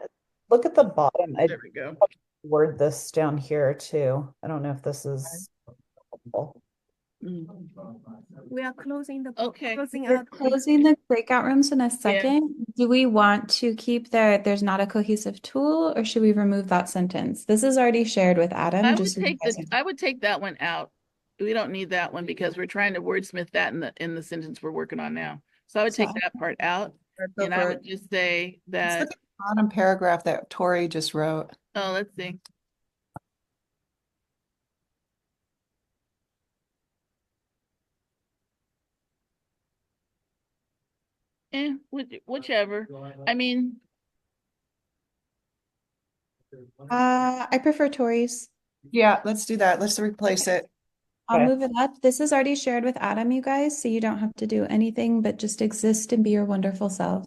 look at the bottom. There we go. Word this down here too. I don't know if this is helpful. We are closing the closing We're out. closing the breakout rooms in a second. Do we want to keep there's not a cohesive tool, or should we remove that sentence? This is already shared with Adam. I would take that one out. We don't need that one because we're trying to wordsmith that in the sentence we're working on now. So I would take that part out. And I would just say that. Let's look at the bottom paragraph that Tori just wrote. Oh, let's see. Whichever. I prefer Tori's. Yeah, let's do that. Let's replace it. I'll move it up. This is already shared with Adam, you guys, so you don't have to do anything but just exist and be your wonderful selves.